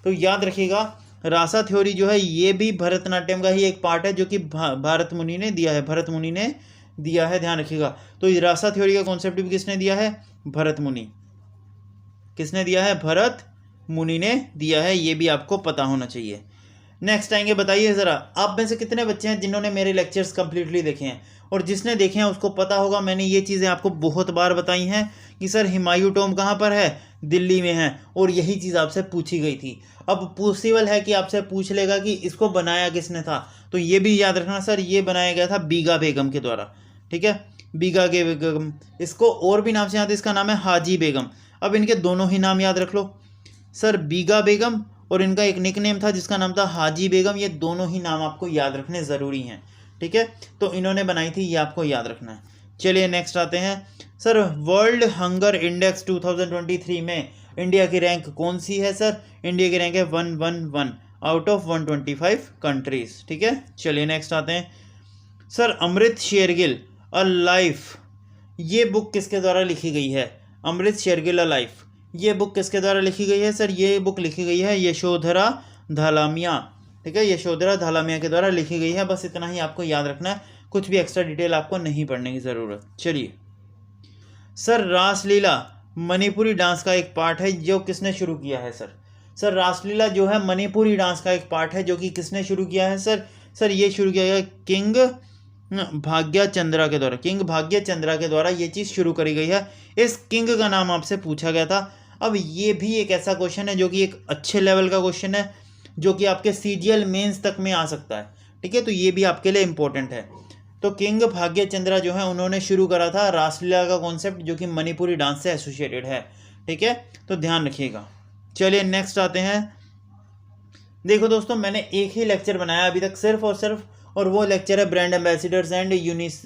[SPEAKER 1] तो याद रखिएगा रासा थ्योरी जो है ये भी भरतनाट्यम का ही एक पार्ट है, जो कि भारत मुनि ने दिया है, भरत मुनि ने दिया है, ध्यान रखिएगा। तो ये रासा थ्योरी का कॉन्सेप्ट भी किसने दिया है, भरत मुनि, किसने दिया है, भरत मुनि ने दिया है, ये भी आपको पता होना चाहिए। नेक्स्ट आएंगे, बताइए ज़रा आप में से कितने बच्चे हैं जिन्होंने मेरे लेक्चर्स कंप्लीटली देखे हैं, और जिसने देखे हैं उसको पता होगा मैंने ये चीज़ें आपको बहुत बार बताई हैं कि सर हुमायूं टॉम्ब कहाँ पर है, दिल्ली में है, और यही चीज़ आपसे पूछी गई थी। अब पॉसिबल है कि आपसे पूछ लेगा कि इसको बनाया किसने था, तो ये भी याद रखना सर ये बनाया गया था बीगा बेगम के द्वारा, ठीक है, बीगा के बेगम, इसको और भी नाम से याद है, इसका नाम है हाजी बेगम। अब इनके दोनों ही नाम याद रख लो, सर बीगा बेगम और इनका एक निकनेम था जिसका नाम था हाजी बेगम, ये दोनों ही नाम आपको याद रखने ज़रूरी हैं, ठीक है। तो इन्होंने बनाई थी, ये आपको याद रखना है। चलिए नेक्स्ट आते हैं, सर वर्ल्ड हंगर इंडेक्स 2023 में इंडिया की रैंक कौन सी है, सर इंडिया की रैंक है 111 आउट ऑफ 125 कंट्रीज़, ठीक है। चलिए नेक्स्ट आते हैं, sir Amrit Shergil a life, ये बुक किसके द्वारा लिखी गई है, अमृत शेरगिल अ लाइफ, ये बुक किसके द्वारा लिखी गई है, सर ये बुक लिखी गई है यशोधरा धालामिया, ठीक है, यशोधरा धालामिया के द्वारा लिखी गई है। बस इतना ही आपको याद रखना है, कुछ भी एक्स्ट्रा डिटेल आपको नहीं पढ़ने की ज़रूरत। चलिए सर रासलीला मणिपुरी डांस का एक पार्ट है, जो किसने शुरू किया है, सर रासलीला जो है मणिपुरी डांस का एक पार्ट है, जो कि किसने शुरू किया है, सर ये शुरू किया गया किंग भाग्य चंद्रा के द्वारा, किंग भाग्य चंद्रा के द्वारा ये चीज़ शुरू करी गई है। इस किंग का नाम आपसे पूछा गया था। अब ये भी एक ऐसा क्वेश्चन है जो कि एक अच्छे लेवल का क्वेश्चन है, जो कि आपके सीजीएल मेंस तक में आ सकता है, ठीक है, तो ये भी आपके लिए इम्पोर्टेंट है। तो किंग भाग्य चंद्रा जो है उन्होंने शुरू करा था रासलीला का कॉन्सेप्ट, जो कि मणिपुरी डांस से एसोसिएटेड है, ठीक है, तो ध्यान रखिएगा। चलिए नेक्स्ट आते हैं, देखो दोस्तों मैंने एक ही लेक्चर बनाया अभी तक सिर्फ और सिर्फ, और वो लेक्चर है brand ambassadors and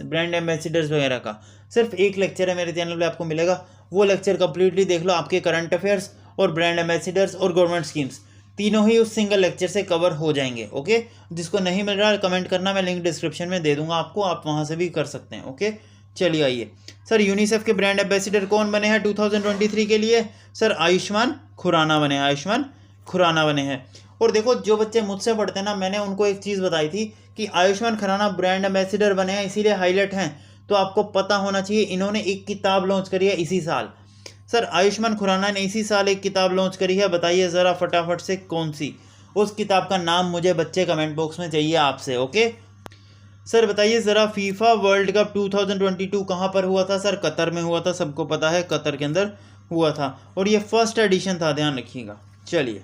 [SPEAKER 1] brand ambassadors वगैरह का। सिर्फ एक लेक्चर है मेरे चैनल पे आपको मिलेगा, वो लेक्चर कंप्लीटली देख लो। आपके करंट अफेयर्स और ब्रांड एम्बेसडर्स और गवर्नमेंट स्कीम्स तीनों ही उस सिंगल लेक्चर से कवर हो जाएंगे। ओके, जिसको नहीं मिल रहा है कमेंट करना, मैं लिंक डिस्क्रिप्शन में दे दूंगा आपको, आप वहाँ से भी कर सकते हैं। ओके, चलिए आइए सर, यूनिसेफ के ब्रांड एम्बेसडर कौन बने हैं 2023 के लिए? सर आयुष्मान खुराना बने हैं, आयुष्मान खुराना बने हैं। और देखो जो बच्चे मुझसे पढ़ते हैं ना, मैंने उनको एक चीज़ बताई थी कि आयुष्मान खुराना ब्रांड एम्बेसडर बने हैं, इसीलिए हाईलाइट हैं, तो आपको पता होना चाहिए इन्होंने एक किताब लॉन्च करी है इसी साल। सर आयुष्मान खुराना ने इसी साल एक किताब लॉन्च करी है, बताइए ज़रा फटाफट से कौन सी? उस किताब का नाम मुझे बच्चे कमेंट बॉक्स में चाहिए आपसे। ओके सर बताइए ज़रा, फीफा वर्ल्ड कप 2022 कहाँ पर हुआ था? सर कतर में हुआ था, सबको पता है कतर के अंदर हुआ था, और ये फर्स्ट एडिशन था, ध्यान रखिएगा। चलिए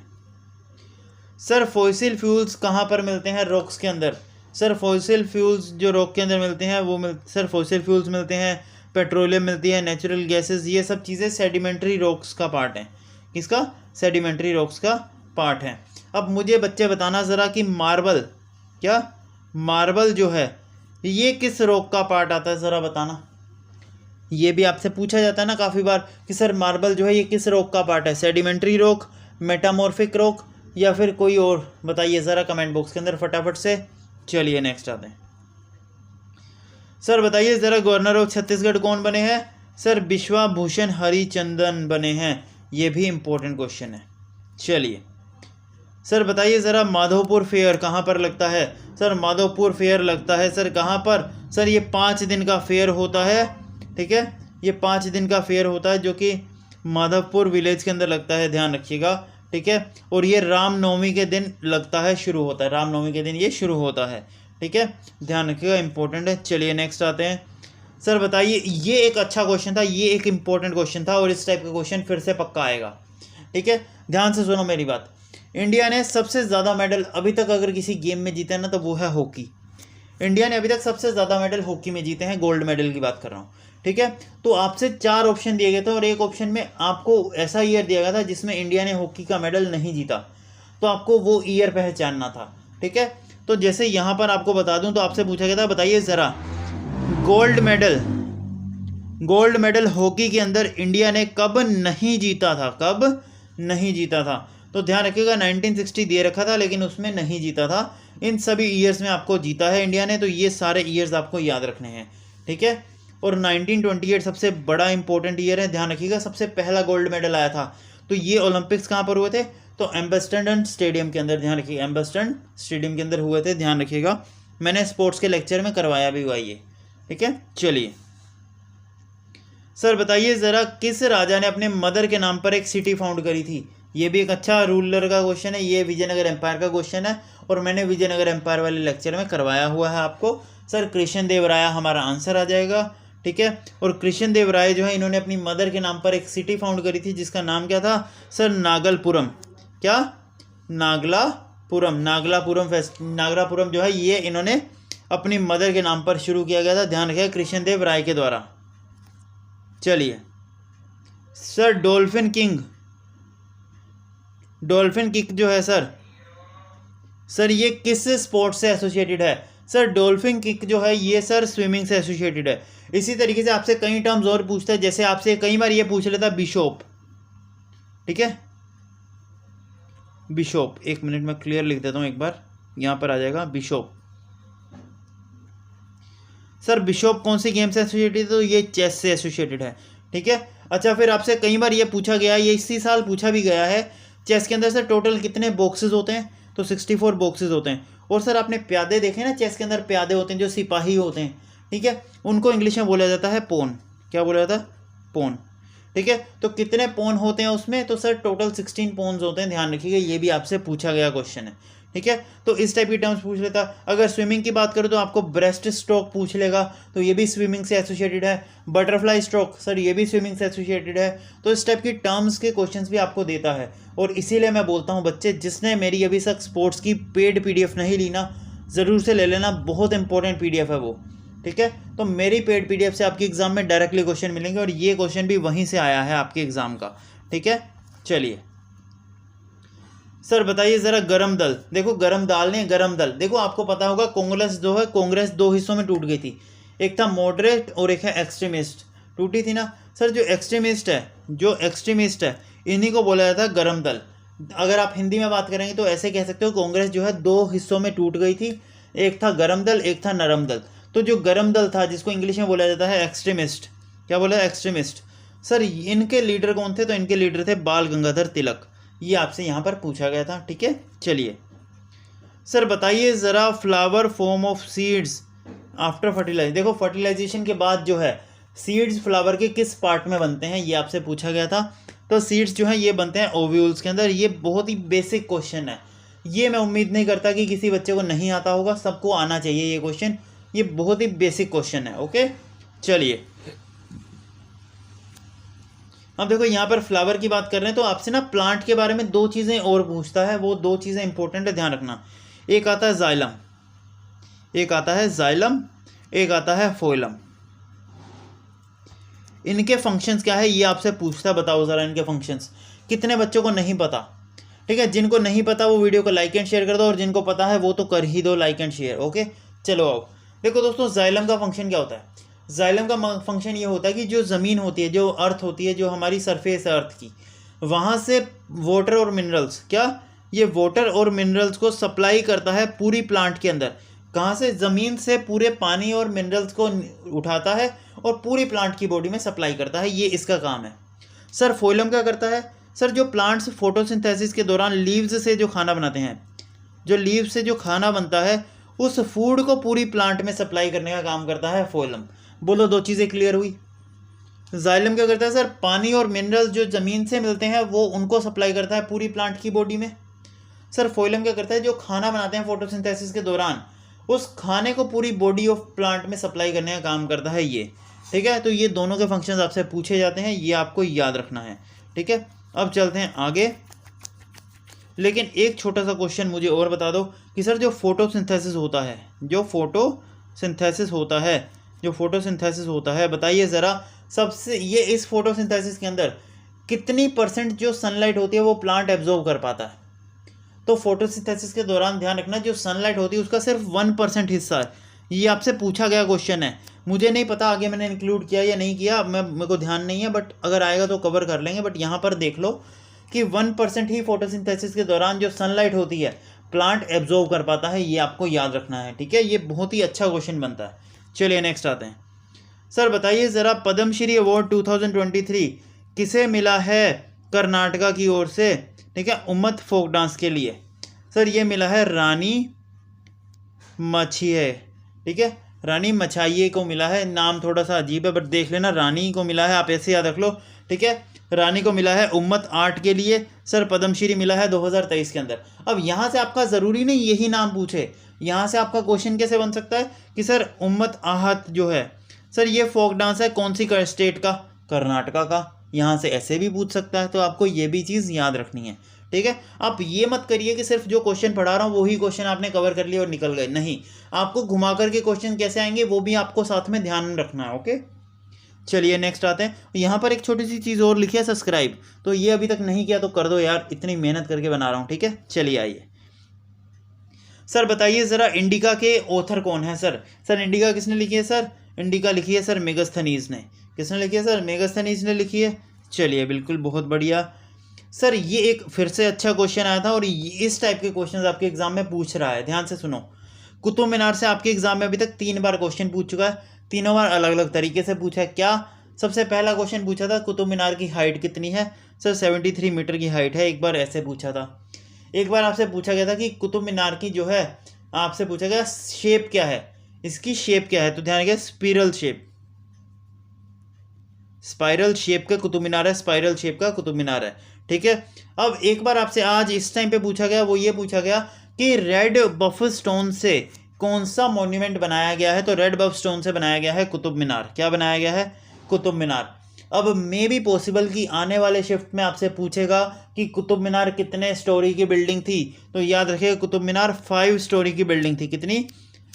[SPEAKER 1] सर, फॉसिल फ्यूल्स कहाँ पर मिलते हैं? रॉक्स के अंदर। सर फॉसिल फ्यूल्स जो रॉक के अंदर मिलते हैं वो सर फॉसिल फ्यूल्स मिलते हैं, पेट्रोलियम मिलती है, नेचुरल गैसेस, ये सब चीज़ें सेडिमेंट्री रॉक्स का पार्ट है। किसका? सेडिमेंट्री रॉक्स का पार्ट है। अब मुझे बच्चे बताना ज़रा कि मार्बल, क्या मार्बल जो है ये किस रॉक का पार्ट आता है, ज़रा बताना। ये भी आपसे पूछा जाता है ना काफ़ी बार कि सर मार्बल जो है ये किस रॉक का पार्ट है? सेडिमेंट्री रॉक, मेटामॉर्फिक रॉक, या फिर कोई और? बताइए ज़रा कमेंट बॉक्स के अंदर फटाफट से। चलिए नेक्स्ट आते हैं। सर बताइए ज़रा, गवर्नर ऑफ छत्तीसगढ़ कौन बने हैं? सर बिश्वाभूषण हरिचंदन बने हैं, ये भी इम्पोर्टेंट क्वेश्चन है। चलिए सर बताइए ज़रा, माधोपुर फेयर कहाँ पर लगता है? सर माधोपुर फेयर लगता है सर कहाँ पर? सर ये 5 दिन का फेयर होता है, ठीक है, ये 5 दिन का फेयर होता है जो कि माधवपुर विलेज के अंदर लगता है, ध्यान रखिएगा, ठीक है। और ये रामनवमी के दिन लगता है, शुरू होता है, रामनवमी के दिन ये शुरू होता है, ठीक है, ध्यान रखिएगा, इंपॉर्टेंट है। चलिए नेक्स्ट आते हैं। सर बताइए, ये एक अच्छा क्वेश्चन था, ये एक इंपॉर्टेंट क्वेश्चन था, और इस टाइप का क्वेश्चन फिर से पक्का आएगा, ठीक है, ध्यान से सुनो मेरी बात। इंडिया ने सबसे ज़्यादा मेडल अभी तक अगर किसी गेम में जीता है ना तो वो है हॉकी। इंडिया ने अभी तक सबसे ज़्यादा मेडल हॉकी में जीते हैं, गोल्ड मेडल की बात कर रहा हूँ, ठीक है। तो आपसे 4 ऑप्शन दिए गए थे और एक ऑप्शन में आपको ऐसा ईयर दिया गया था जिसमें इंडिया ने हॉकी का मेडल नहीं जीता, तो आपको वो ईयर पहचानना था, ठीक है। तो जैसे यहाँ पर आपको बता दूँ तो आपसे पूछा गया था, बताइए ज़रा गोल्ड मेडल हॉकी के अंदर इंडिया ने कब नहीं जीता था, कब नहीं जीता था? तो ध्यान रखिएगा 1960 दे रखा था लेकिन उसमें नहीं जीता था। इन सभी ईयर्स में आपको जीता है इंडिया ने, तो ये सारे ईयर्स आपको याद रखने हैं, ठीक है। और 1928 सबसे बड़ा इंपॉर्टेंट ईयर है, ध्यान रखिएगा, सबसे पहला गोल्ड मेडल आया था। तो ये ओलंपिक्स कहाँ पर हुए थे? तो एम्बेस्टन स्टेडियम के अंदर, ध्यान रखिएगा, एम्बेस्टन स्टेडियम के अंदर हुए थे, ध्यान रखिएगा, मैंने स्पोर्ट्स के लेक्चर में करवाया भी हुआ ये, ठीक है। चलिए सर बताइए ज़रा, किस राजा ने अपने मदर के नाम पर एक सिटी फाउंड करी थी? ये भी एक अच्छा रूलर का क्वेश्चन है, ये विजयनगर एम्पायर का क्वेश्चन है और मैंने विजयनगर एम्पायर वाले लेक्चर में करवाया हुआ है आपको। सर कृष्ण देव राय हमारा आंसर आ जाएगा, ठीक है। और कृष्ण देव राय जो है इन्होंने अपनी मदर के नाम पर एक सिटी फाउंड करी थी जिसका नाम क्या था? सर नागलपुरम, क्या नागलापुरम जो है ये इन्होंने अपनी मदर के नाम पर शुरू किया गया था, ध्यान रखिएगा, कृष्ण देव राय के द्वारा। चलिए सर, डॉल्फिन किक जो है सर ये किस स्पोर्ट से एसोसिएटेड है? सर डॉल्फिन किक जो है ये सर स्विमिंग से एसोसिएटेड है। इसी तरीके से आपसे कई टर्म्स और पूछता है, जैसे आपसे कई बार ये पूछ लेता बिशोप, ठीक है, बिशोप, एक मिनट में क्लियर लिख देता हूँ, एक बार यहाँ पर आ जाएगा बिशोप। सर बिशोप कौन सी गेम से एसोसिएटेड है? तो ये चेस से एसोसिएटेड है, ठीक है। अच्छा, फिर आपसे कई बार ये पूछा गया, ये इसी साल पूछा भी गया है, चेस के अंदर सर टोटल कितने बॉक्सेस होते हैं? तो 64 बॉक्सेस होते हैं। और सर आपने प्यादे देखे ना, चेस के अंदर प्यादे होते हैं जो सिपाही होते हैं, ठीक है, उनको इंग्लिश में बोला जाता है पोन। क्या बोला जाता है? पोन, ठीक है। तो कितने पोन होते हैं उसमें? तो सर टोटल 16 पोन्स होते हैं, ध्यान रखिएगा, ये भी आपसे पूछा गया क्वेश्चन है, ठीक है। तो इस टाइप की टर्म्स पूछ लेता। अगर स्विमिंग की बात करूँ तो आपको ब्रेस्ट स्ट्रोक पूछ लेगा, तो ये भी स्विमिंग से एसोसिएटेड है। बटरफ्लाई स्ट्रोक सर ये भी स्विमिंग से एसोसिएटेड है। तो इस टाइप की टर्म्स के क्वेश्चंस भी आपको देता है। और इसीलिए मैं बोलता हूँ बच्चे, जिसने मेरी अभी तक स्पोर्ट्स की पेड PDF नहीं ली ना, ज़रूर से ले लेना, बहुत इंपॉर्टेंट PDF है वो, ठीक है। तो मेरी पेड PDF से आपके एग्जाम में डायरेक्टली क्वेश्चन मिलेंगे और ये क्वेश्चन भी वहीं से आया है आपके एग्जाम का, ठीक है। चलिए सर बताइए ज़रा, गरम दल, देखो गरम दाल नहीं, गरम दल। देखो आपको पता होगा कांग्रेस जो है, कांग्रेस 2 हिस्सों में टूट गई थी, एक था मॉडरेट और एक है एक्सट्रीमिस्ट। टूटी थी ना सर। जो एक्सट्रीमिस्ट है इन्हीं को बोला जाता है गरम दल। अगर आप हिंदी में बात करेंगे तो ऐसे कह सकते हो कांग्रेस जो है दो हिस्सों में टूट गई थी, एक था गरम दल, एक था नरम दल। तो जो गरम दल था जिसको इंग्लिश में बोला जाता है एक्सट्रीमिस्ट, क्या बोला, एक्सट्रीमिस्ट। सर इनके लीडर कौन थे? तो इनके लीडर थे बाल गंगाधर तिलक। ये आपसे यहाँ पर पूछा गया था, ठीक है। चलिए सर बताइए ज़रा flower form of seeds after fertilize. देखो फर्टिलाइजेशन के बाद जो है सीड्स फ्लावर के किस पार्ट में बनते हैं, ये आपसे पूछा गया था। तो सीड्स जो हैं ये बनते हैं ओव्यूल्स के अंदर। ये बहुत ही बेसिक क्वेश्चन है, ये मैं उम्मीद नहीं करता कि किसी बच्चे को नहीं आता होगा, सबको आना चाहिए ये क्वेश्चन। ये बहुत ही बेसिक क्वेश्चन है, ओके। चलिए अब देखो यहाँ पर फ्लावर की बात कर रहे हैं तो आपसे ना प्लांट के बारे में दो चीज़ें और पूछता है, वो दो चीज़ें इंपॉर्टेंट है, ध्यान रखना। एक आता है जाइलम, एक आता है जाइलम, एक आता है फोइलम। इनके फंक्शंस क्या है ये आपसे पूछता है, बताओ ज़रा इनके फंक्शंस। कितने बच्चों को नहीं पता? ठीक है, जिनको नहीं पता वो वीडियो को लाइक एंड शेयर कर दो, और जिनको पता है वो तो कर ही दो लाइक एंड शेयर, ओके। चलो आओ देखो दोस्तों, जाइलम का फंक्शन क्या होता है। जाइलम का फंक्शन ये होता है कि जो ज़मीन होती है, जो अर्थ होती है, जो हमारी सरफेस है अर्थ की, वहाँ से वाटर और मिनरल्स, क्या ये वाटर और मिनरल्स को सप्लाई करता है पूरी प्लांट के अंदर। कहाँ से? ज़मीन से पूरे पानी और मिनरल्स को उठाता है और पूरी प्लांट की बॉडी में सप्लाई करता है, ये इसका काम है। सर फोइलम क्या करता है? सर जो प्लांट्स फोटोसिंथेसिस के दौरान लीव्स से जो खाना बनाते हैं, जो लीव्स से जो खाना बनता है उस फूड को पूरी प्लांट में सप्लाई करने का काम करता है फोइलम। बोलो दो चीज़ें क्लियर हुई। जाइलम क्या करता है? सर पानी और मिनरल्स जो ज़मीन से मिलते हैं वो उनको सप्लाई करता है पूरी प्लांट की बॉडी में। सर फोइलम क्या करता है? जो खाना बनाते हैं फोटोसिंथेसिस के दौरान उस खाने को पूरी बॉडी ऑफ प्लांट में सप्लाई करने का काम करता है ये, ठीक है। तो ये दोनों के फंक्शंस आपसे पूछे जाते हैं, ये आपको याद रखना है, ठीक है। अब चलते हैं आगे, लेकिन एक छोटा सा क्वेश्चन मुझे और बता दो कि सर जो फोटोसिंथेसिस होता है, जो फोटोसिंथेसिस होता है बताइए ज़रा सबसे, ये इस फोटोसिंथेसिस के अंदर कितनी % जो सनलाइट होती है वो प्लांट एब्जॉर्ब कर पाता है। तो फोटोसिंथेसिस के दौरान ध्यान रखना जो सनलाइट होती है उसका सिर्फ 1% हिस्सा है। ये आपसे पूछा गया क्वेश्चन है, मुझे नहीं पता आगे मैंने इंक्लूड किया या नहीं किया, मेरे को ध्यान नहीं है, बट अगर आएगा तो कवर कर लेंगे। बट यहाँ पर देख लो कि 1% ही फोटोसिंथेसिस के दौरान जो सनलाइट होती है प्लांट एब्जॉर्ब कर पाता है, ये आपको याद रखना है, ठीक है। ये बहुत ही अच्छा क्वेश्चन बनता है। चलिए नेक्स्ट आते हैं। सर बताइए ज़रा पद्मश्री अवार्ड 2023 किसे मिला है कर्नाटका की ओर से, ठीक है, उम्मत फोक डांस के लिए। सर ये मिला है रानी मछिए, ठीक है, रानी मछाइये को मिला है। नाम थोड़ा सा अजीब है बट देख लेना, रानी को मिला है, आप ऐसे याद रख लो, ठीक है। रानी को मिला है उम्मत आर्ट के लिए। सर पद्मश्री मिला है 2023 के अंदर। अब यहाँ से आपका ज़रूरी नहीं यही नाम पूछे, यहाँ से आपका क्वेश्चन कैसे बन सकता है कि सर उम्मत आहत जो है सर ये फोक डांस है कौन सी स्टेट का? कर्नाटका का। यहाँ से ऐसे भी पूछ सकता है, तो आपको ये भी चीज़ याद रखनी है, ठीक है। आप ये मत करिए कि सिर्फ जो क्वेश्चन पढ़ा रहा हूँ वही क्वेश्चन आपने कवर कर लिया और निकल गए, नहीं, आपको घुमा करके क्वेश्चन कैसे आएंगे वो भी आपको साथ में ध्यान रखना है, ओके। चलिए नेक्स्ट आते हैं। यहाँ पर एक छोटी सी चीज़ और लिखी है सब्सक्राइब, तो ये अभी तक नहीं किया तो कर दो यार, इतनी मेहनत करके बना रहा हूँ, ठीक है। चलिए आइए सर बताइए ज़रा इंडिका के ऑथर कौन है। सर इंडिका किसने लिखी है? सर इंडिका लिखी है सर मेगास्थनीज ने। किसने लिखी है? सर मेगास्थनीज ने लिखी है। चलिए बिल्कुल बहुत बढ़िया। सर ये एक फिर से अच्छा क्वेश्चन आया था और इस टाइप के क्वेश्चन आपके एग्जाम में पूछ रहा है, ध्यान से सुनो। कुतुब मीनार से आपके एग्जाम में अभी तक 3 बार क्वेश्चन पूछ चुका है, तीनों बार अलग अलग तरीके से पूछा है। क्या? सबसे पहला क्वेश्चन पूछा था कुतुब मीनार की हाइट कितनी है। सर 73 मीटर की हाइट है, एक बार ऐसे पूछा था। एक बार आपसे पूछा गया था कि कुतुब मीनार की जो है, आपसे पूछा गया शेप क्या है, इसकी शेप क्या है, तो ध्यान रखिए स्पाइरल शेप का कुतुब मीनार है, स्पाइरल शेप का कुतुब मीनार है, ठीक है। अब एक बार आपसे आज इस टाइम पे पूछा गया, वो ये पूछा गया कि रेड बफ स्टोन से कौन सा मॉन्यूमेंट बनाया गया है। तो रेड बफ स्टोन से बनाया गया है कुतुब मीनार। क्या बनाया गया है? कुतुब मीनार। अब मे भी पॉसिबल कि आने वाले शिफ्ट में आपसे पूछेगा कि कुतुब मीनार कितने स्टोरी की बिल्डिंग थी, तो याद रखिएगा कुतुब मीनार 5 स्टोरी की बिल्डिंग थी। कितनी?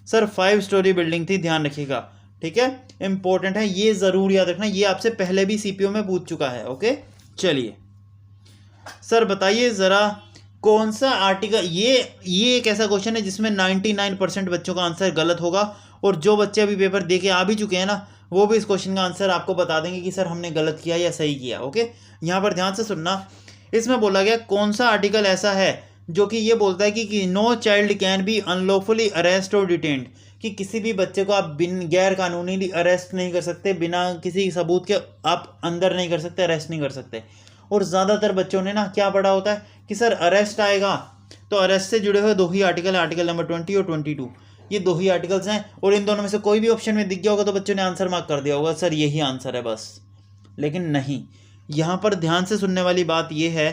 [SPEAKER 1] सर 5 स्टोरी बिल्डिंग थी, ध्यान रखिएगा, ठीक है, इंपॉर्टेंट है, ये ज़रूर याद रखना, ये आपसे पहले भी सीपीओ में पूछ चुका है, ओके। चलिए सर बताइए ज़रा कौन सा आर्टिकल, ये एक ऐसा क्वेश्चन है जिसमें 99% बच्चों का आंसर गलत होगा और जो बच्चे अभी पेपर दे के आ भी चुके हैं ना, वो भी इस क्वेश्चन का आंसर आपको बता देंगे कि सर हमने गलत किया या सही किया। ओके, यहाँ पर ध्यान से सुनना। इसमें बोला गया कौन सा आर्टिकल ऐसा है जो कि ये बोलता है कि no child can be unlawfully arrest और डिटेन्ड, कि किसी भी बच्चे को आप बिन गैर कानूनी अरेस्ट नहीं कर सकते, बिना किसी सबूत के आप अंदर नहीं कर सकते, अरेस्ट नहीं कर सकते। और ज़्यादातर बच्चों ने ना क्या पढ़ा होता है कि सर अरेस्ट आएगा तो अरेस्ट से जुड़े हुए 2 ही आर्टिकल, आर्टिकल नंबर 20 और 22, ये 2 ही आर्टिकल्स हैं। और इन दोनों में से कोई भी ऑप्शन में दिख गया होगा तो बच्चों ने आंसर मार्क कर दिया होगा सर यही आंसर है बस। लेकिन नहीं, यहाँ पर ध्यान से सुनने वाली बात यह है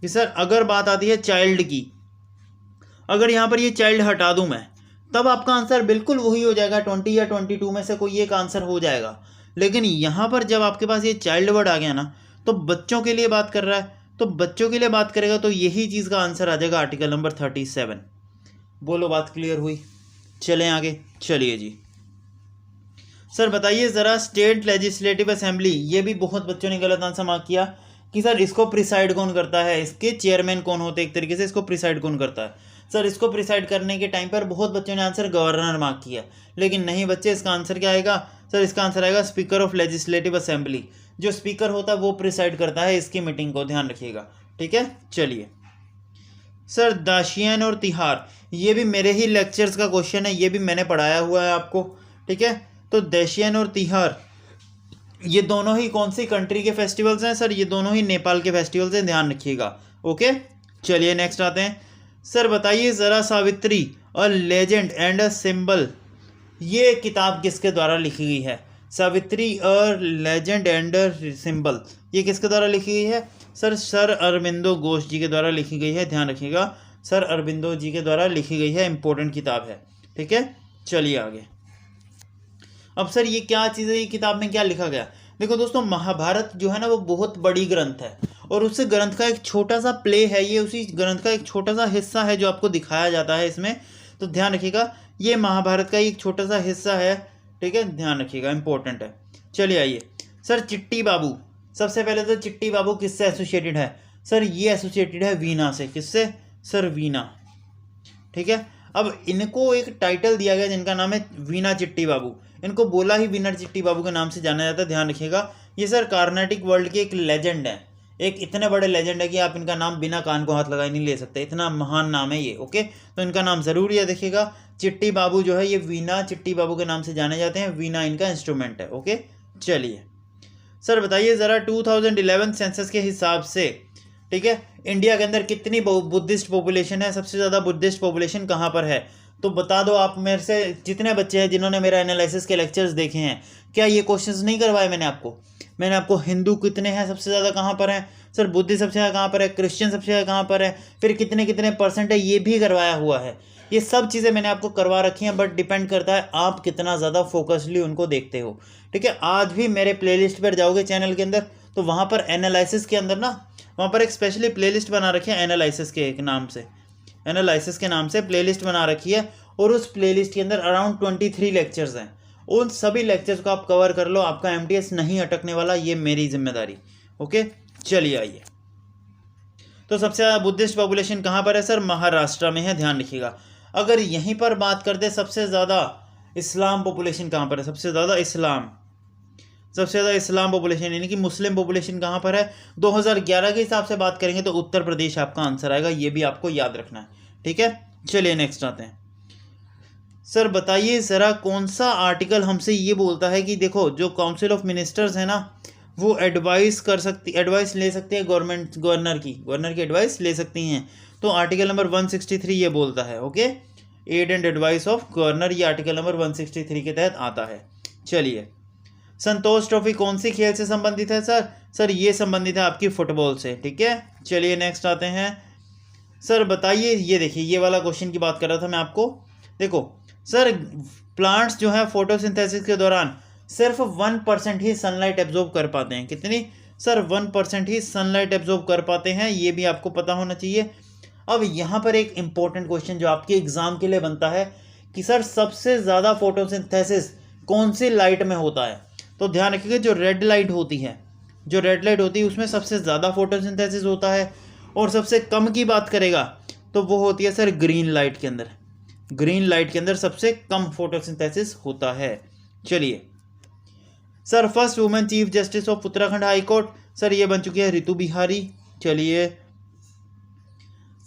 [SPEAKER 1] कि सर अगर बात आती है चाइल्ड की, अगर यहाँ पर ये चाइल्ड हटा दूं मैं, तब आपका आंसर बिल्कुल वही हो जाएगा, 20 या 22 में से कोई एक आंसर हो जाएगा। लेकिन यहाँ पर जब आपके पास ये चाइल्ड वर्ड आ गया ना, तो बच्चों के लिए बात कर रहा है, तो बच्चों के लिए बात करेगा तो यही चीज़ का आंसर आ जाएगा आर्टिकल नंबर 37। बोलो बात क्लियर हुई? चलें आगे। चलिए जी सर बताइए ज़रा, स्टेट लेजिस्लेटिव असेंबली, ये भी बहुत बच्चों ने गलत आंसर मार्क किया कि सर इसको प्रिसाइड कौन करता है, इसके चेयरमैन कौन होते हैं, एक तरीके से इसको प्रिसाइड कौन करता है। सर इसको प्रिसाइड करने के टाइम पर बहुत बच्चों ने आंसर गवर्नर मार्क किया, लेकिन नहीं बच्चे, इसका आंसर क्या आएगा सर? इसका आंसर आएगा स्पीकर ऑफ लेजिस्लेटिव असेंबली। जो स्पीकर होता है वो प्रिसाइड करता है इसकी मीटिंग को, ध्यान रखिएगा। ठीक है, चलिए सर दाशियन और तिहार, ये भी मेरे ही लेक्चर्स का क्वेश्चन है, ये भी मैंने पढ़ाया हुआ है आपको। ठीक है, तो दाशियन और तिहार ये दोनों ही कौन सी कंट्री के फेस्टिवल्स हैं सर? ये दोनों ही नेपाल के फेस्टिवल्स हैं, ध्यान रखिएगा। ओके, चलिए नेक्स्ट आते हैं। सर बताइए ज़रा, Savitri a legend and a symbol, ये किताब किसके द्वारा लिखी गई है? Savitri a legend and a symbol, ये किसके द्वारा लिखी गई है सर? सर अरबिंदो घोष जी के द्वारा लिखी गई है, ध्यान रखिएगा, सर अरबिंदो जी के द्वारा लिखी गई है, इंपॉर्टेंट किताब है। ठीक है, चलिए आगे। अब सर ये क्या चीज़ है, ये किताब में क्या लिखा गया? देखो दोस्तों, महाभारत जो है ना वो बहुत बड़ी ग्रंथ है, और उस ग्रंथ का एक छोटा सा प्ले है, ये उसी ग्रंथ का एक छोटा सा हिस्सा है जो आपको दिखाया जाता है इसमें। तो ध्यान रखिएगा, ये महाभारत का एक छोटा सा हिस्सा है। ठीक है, ध्यान रखिएगा, इंपॉर्टेंट है। चलिए आइए सर, चिट्टी बाबू, सबसे पहले तो चिट्टी बाबू किससे एसोसिएटेड है सर? ये एसोसिएटेड है वीणा से। किससे सर? वीणा। ठीक है, अब इनको एक टाइटल दिया गया जिनका नाम है वीणा चिट्टी बाबू, इनको बोला ही वीणा चिट्टी बाबू के नाम से जाना जाता है, ध्यान रखिएगा। ये सर कार्नाटिक वर्ल्ड के एक लेजेंड है, एक इतने बड़े लेजेंड है कि आप इनका नाम बिना कान को हाथ लगाए नहीं ले सकते, इतना महान नाम है ये। ओके, तो इनका नाम ज़रूर याद रखिएगा। चिट्टी बाबू जो है ये वीणा चिट्टी बाबू के नाम से जाने जाते हैं, वीणा इनका इंस्ट्रूमेंट है। ओके, चलिए सर बताइए ज़रा, 2011 सेंसस के हिसाब से, ठीक है, इंडिया के अंदर कितनी बुद्धिस्ट पॉपुलेशन है? सबसे ज़्यादा बुद्धिस्ट पॉपुलेशन कहाँ पर है? तो बता दो आप मेरे से, जितने बच्चे हैं जिन्होंने मेरा एनालिसिस के लेक्चर्स देखे हैं, क्या ये क्वेश्चंस नहीं करवाए मैंने आपको? हिंदू कितने हैं, सबसे ज़्यादा कहाँ पर हैं सर? बुद्धिस्ट सबसे ज़्यादा कहाँ पर है? क्रिश्चियन सबसे ज़्यादा कहाँ पर है? फिर कितने कितने परसेंट है, ये भी करवाया हुआ है। ये सब चीज़ें मैंने आपको करवा रखी हैं, बट डिपेंड करता है आप कितना ज़्यादा फोकसली उनको देखते हो। ठीक है, आज भी मेरे प्लेलिस्ट पर जाओगे चैनल के अंदर, तो वहाँ पर एनालिसिस के अंदर ना, वहाँ पर एक स्पेशली प्लेलिस्ट बना रखी है एनालिसिस के नाम से प्लेलिस्ट बना रखी है, और उस प्लेलिस्ट के अंदर अराउंड 23 लेक्चर्स हैं। उन सभी लेक्चर्स को आप कवर कर लो, आपका एमटीएस नहीं अटकने वाला, ये मेरी जिम्मेदारी। ओके, चलिए आइए। तो सबसे ज़्यादा बुद्धिस्ट पॉपुलेशन कहाँ पर है सर? महाराष्ट्र में है, ध्यान रखिएगा। अगर यहीं पर बात करते सबसे ज़्यादा इस्लाम पॉपुलेशन कहाँ पर है? सबसे ज़्यादा इस्लाम पॉपुलेशन यानी कि मुस्लिम पॉपुलेशन कहाँ पर है? 2011 के हिसाब से बात करेंगे तो उत्तर प्रदेश आपका आंसर आएगा, ये भी आपको याद रखना है। ठीक है, चलिए नेक्स्ट आते हैं। सर बताइए ज़रा, कौन सा आर्टिकल हमसे ये बोलता है कि देखो जो काउंसिल ऑफ मिनिस्टर्स है ना, वो एडवाइस ले सकती है गवर्नर की एडवाइस ले सकती हैं। तो आर्टिकल नंबर 163 ये बोलता है। Okay, aid and advice of governor, ये आर्टिकल नंबर 163 के तहत आता है। चलिए, संतोष ट्रॉफी कौन सी खेल से संबंधित है सर? सर ये संबंधित है आपकी फुटबॉल से। ठीक है, चलिए नेक्स्ट आते हैं। सर बताइए, ये देखिए ये वाला क्वेश्चन की बात कर रहा था मैं आपको। देखो सर, प्लांट्स जो है फोटोसिंथेसिस के दौरान सिर्फ 1% ही सनलाइट एब्जॉर्ब कर पाते हैं। कितनी सर? 1% ही सनलाइट एब्जॉर्ब कर पाते हैं, ये भी आपको पता होना चाहिए। अब यहाँ पर एक इंपॉर्टेंट क्वेश्चन जो आपके एग्जाम के लिए बनता है कि सर सबसे ज़्यादा फोटोसिंथेसिस कौन सी लाइट में होता है? तो ध्यान रखिएगा, जो रेड लाइट होती है उसमें सबसे ज़्यादा फोटोसिंथेसिस होता है, और सबसे कम की बात करेगा तो वो होती है सर ग्रीन लाइट के अंदर। ग्रीन लाइट के अंदर सबसे कम फोटोसिंथेसिस होता है। चलिए sir, first women chief justice of Uttarakhand high court, sir ये बन चुकी है ऋतु बिहारी। चलिए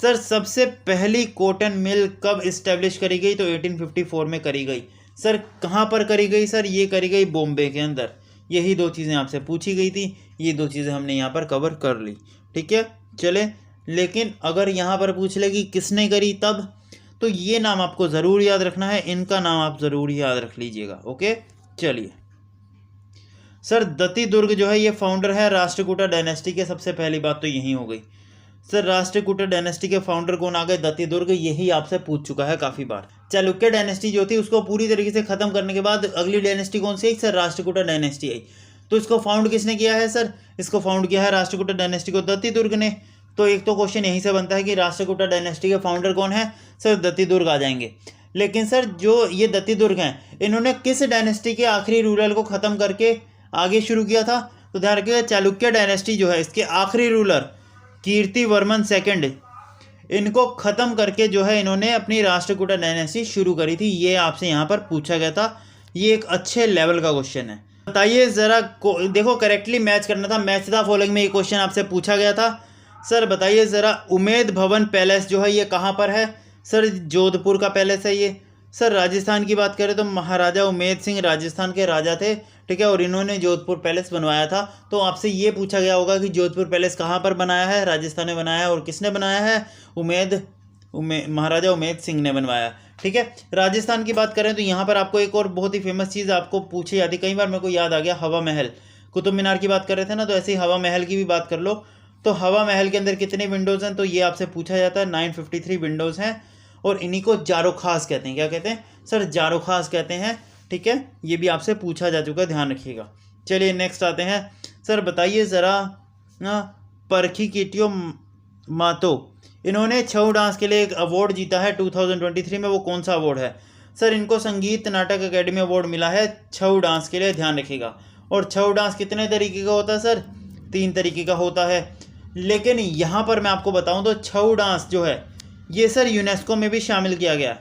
[SPEAKER 1] सर, सबसे पहली कॉटन मिल कब इस्टेब्लिश करी गई? तो 1854 में करी गई। सर कहाँ पर करी गई? सर ये करी गई बॉम्बे के अंदर। यही दो चीज़ें आपसे पूछी गई थी, ये दो चीज़ें हमने यहाँ पर कवर कर ली। ठीक है, चले। लेकिन अगर यहाँ पर पूछ ले कि किसने करी तब, तो ये नाम आपको ज़रूर याद रखना है, इनका नाम आप ज़रूर याद रख लीजिएगा। ओके, चलिए सर, दत्ती दुर्ग जो है ये फाउंडर है राष्ट्रकूटा डायनेस्टी के। सबसे पहली बात तो यही हो गई। सर राष्ट्रकूटा डायनेस्टी के फाउंडर कौन आ गए? दत्ती दुर्ग। यही आपसे पूछ चुका है काफ़ी बार। चालुक्य डायनेस्टी जो थी उसको पूरी तरीके से ख़त्म करने के बाद अगली डायनेस्टी कौन सी आई? सर राष्ट्रकूटा डायनेस्टी आई। तो इसको फाउंड किसने किया है? सर इसको फाउंड किया है राष्ट्रकूटा डायनेस्टी को दत्ती दुर्ग ने। तो एक तो क्वेश्चन यहीं से बनता है कि राष्ट्रकूटा डायनेस्टी के फाउंडर कौन है? सर दत्ती दुर्ग आ जाएंगे। लेकिन सर जो ये दत्ती दुर्ग हैं, इन्होंने किस डायनेस्टी के आखिरी रूलर को ख़त्म करके आगे शुरू किया था? तो ध्यान रखिएगा, चालुक्य डायनेस्टी जो है इसके आखिरी रूलर कीर्तिवर्मन सेकंड, इनको ख़त्म करके जो है इन्होंने अपनी राष्ट्रकूटा डायनेस्टी शुरू करी थी। ये आपसे यहाँ पर पूछा गया था। ये एक अच्छे लेवल का क्वेश्चन है। बताइए ज़रा, देखो करेक्टली मैच करना था। मैच द फॉलोइंग में ये क्वेश्चन आपसे पूछा गया था। सर बताइए ज़रा, उमेद भवन पैलेस जो है ये कहाँ पर है? सर जोधपुर का पैलेस है ये। सर राजस्थान की बात करें तो महाराजा उमेद सिंह राजस्थान के राजा थे, ठीक है, और इन्होंने जोधपुर पैलेस बनवाया था। तो आपसे ये पूछा गया होगा कि जोधपुर पैलेस कहाँ पर बनाया है? राजस्थान में बनाया है। और किसने बनाया है? महाराजा उमेद सिंह ने बनवाया। ठीक है, राजस्थान की बात करें तो यहाँ पर आपको एक और बहुत ही फेमस चीज़ आपको पूछी जाती, कई बार मेरे को याद आ गया, हवा महल। कुतुब मीनार की बात कर रहे थे ना, तो ऐसे ही हवा महल की भी बात कर लो। तो हवा महल के अंदर कितने विंडोज़ हैं? तो ये आपसे पूछा जाता है। 953 विंडोज़ हैं, और इन्हीं को जारोखास कहते हैं। क्या कहते हैं? सर जारोखास कहते हैं। ठीक है, ये भी आपसे पूछा जा चुका है, ध्यान रखिएगा। चलिए नेक्स्ट आते हैं। सर बताइए ज़रा, परखी केटियो मातो, इन्होंने छऊ डांस के लिए एक अवार्ड जीता है 2023 में। वो कौन सा अवार्ड है? सर इनको संगीत नाटक अकेडमी अवार्ड मिला है छऊ डांस के लिए, ध्यान रखिएगा। और छऊ डांस कितने तरीके का होता है? सर 3 तरीके का होता है। लेकिन यहाँ पर मैं आपको बताऊँ तो छऊ डांस जो है ये सर यूनेस्को में भी शामिल किया गया।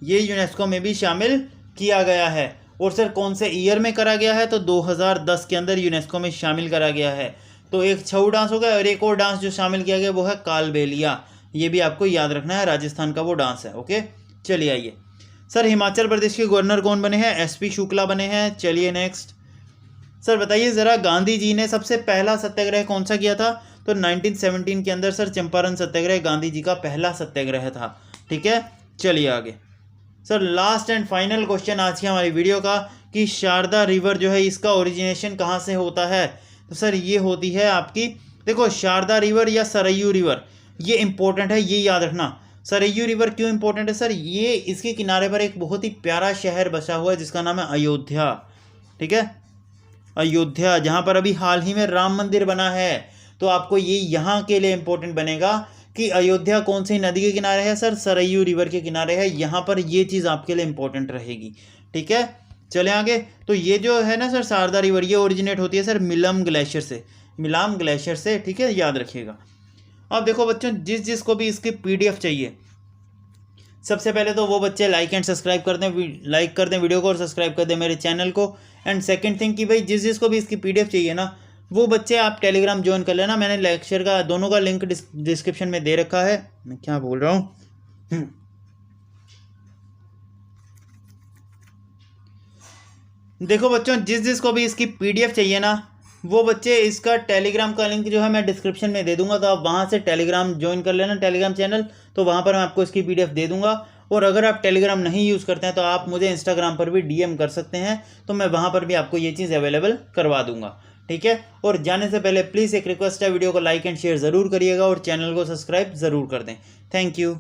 [SPEAKER 1] ये यूनेस्को में भी शामिल किया गया है। और सर कौन से ईयर में करा गया है? तो 2010 के अंदर यूनेस्को में शामिल करा गया है। तो एक छऊ डांस हो गया, और एक और डांस जो शामिल किया गया वो है कालबेलिया। ये भी आपको याद रखना है, राजस्थान का वो डांस है। ओके, चलिए आइए। सर हिमाचल प्रदेश के गवर्नर कौन बने हैं? SP शुक्ला बने हैं। चलिए नेक्स्ट। सर बताइए ज़रा, गांधी जी ने सबसे पहला सत्याग्रह कौन सा किया था? तो 1917 के अंदर सर चंपारण सत्याग्रह गांधी जी का पहला सत्याग्रह था। ठीक है, चलिए आगे। Sir last and final question आज की हमारी वीडियो का, कि शारदा रिवर जो है इसका ओरिजिनेशन कहाँ से होता है? तो सर ये होती है आपकी, देखो शारदा रिवर या सरयू रिवर, ये इंपॉर्टेंट है, ये याद रखना। सरयू रिवर क्यों इंपॉर्टेंट है? सर ये इसके किनारे पर एक बहुत ही प्यारा शहर बसा हुआ है जिसका नाम है अयोध्या। ठीक है, अयोध्या, जहाँ पर अभी हाल ही में राम मंदिर बना है। तो आपको ये यहाँ के लिए इंपॉर्टेंट बनेगा कि अयोध्या कौन सी नदी के किनारे है? सर सरयू रिवर के किनारे है। यहाँ पर ये चीज़ आपके लिए इंपॉर्टेंट रहेगी। ठीक है, चले आगे। तो ये जो है ना सर शारदा रिवर, ये ओरिजिनेट होती है सर मिलम ग्लेशियर से, मिलाम ग्लेशियर से। ठीक है, याद रखिएगा। अब देखो बच्चों, जिसको भी इसकी PDF चाहिए, सबसे पहले तो वो बच्चे लाइक एंड सब्सक्राइब कर दें, लाइक कर दें वीडियो को और सब्सक्राइब कर दें मेरे चैनल को। एंड सेकंड थिंग कि भाई जिसको भी इसकी PDF चाहिए ना, वो बच्चे आप टेलीग्राम ज्वाइन कर लेना। मैंने लेक्चर का दोनों का लिंक डिस्क्रिप्शन में दे रखा है। मैं क्या बोल रहा हूँ, देखो बच्चों, जिसको भी इसकी PDF चाहिए ना, वो बच्चे इसका टेलीग्राम का लिंक जो है मैं डिस्क्रिप्शन में दे दूंगा। तो आप वहाँ से टेलीग्राम ज्वाइन कर लेना, टेलीग्राम चैनल। तो वहाँ पर मैं आपको इसकी PDF दे दूंगा। और अगर आप टेलीग्राम नहीं यूज़ करते हैं तो आप मुझे इंस्टाग्राम पर भी DM कर सकते हैं, तो मैं वहाँ पर भी आपको ये चीज़ अवेलेबल करवा दूंगा। ठीक है, और जाने से पहले प्लीज़ एक रिक्वेस्ट है, वीडियो को लाइक एंड शेयर ज़रूर करिएगा और चैनल को सब्सक्राइब ज़रूर कर दें। Thank you.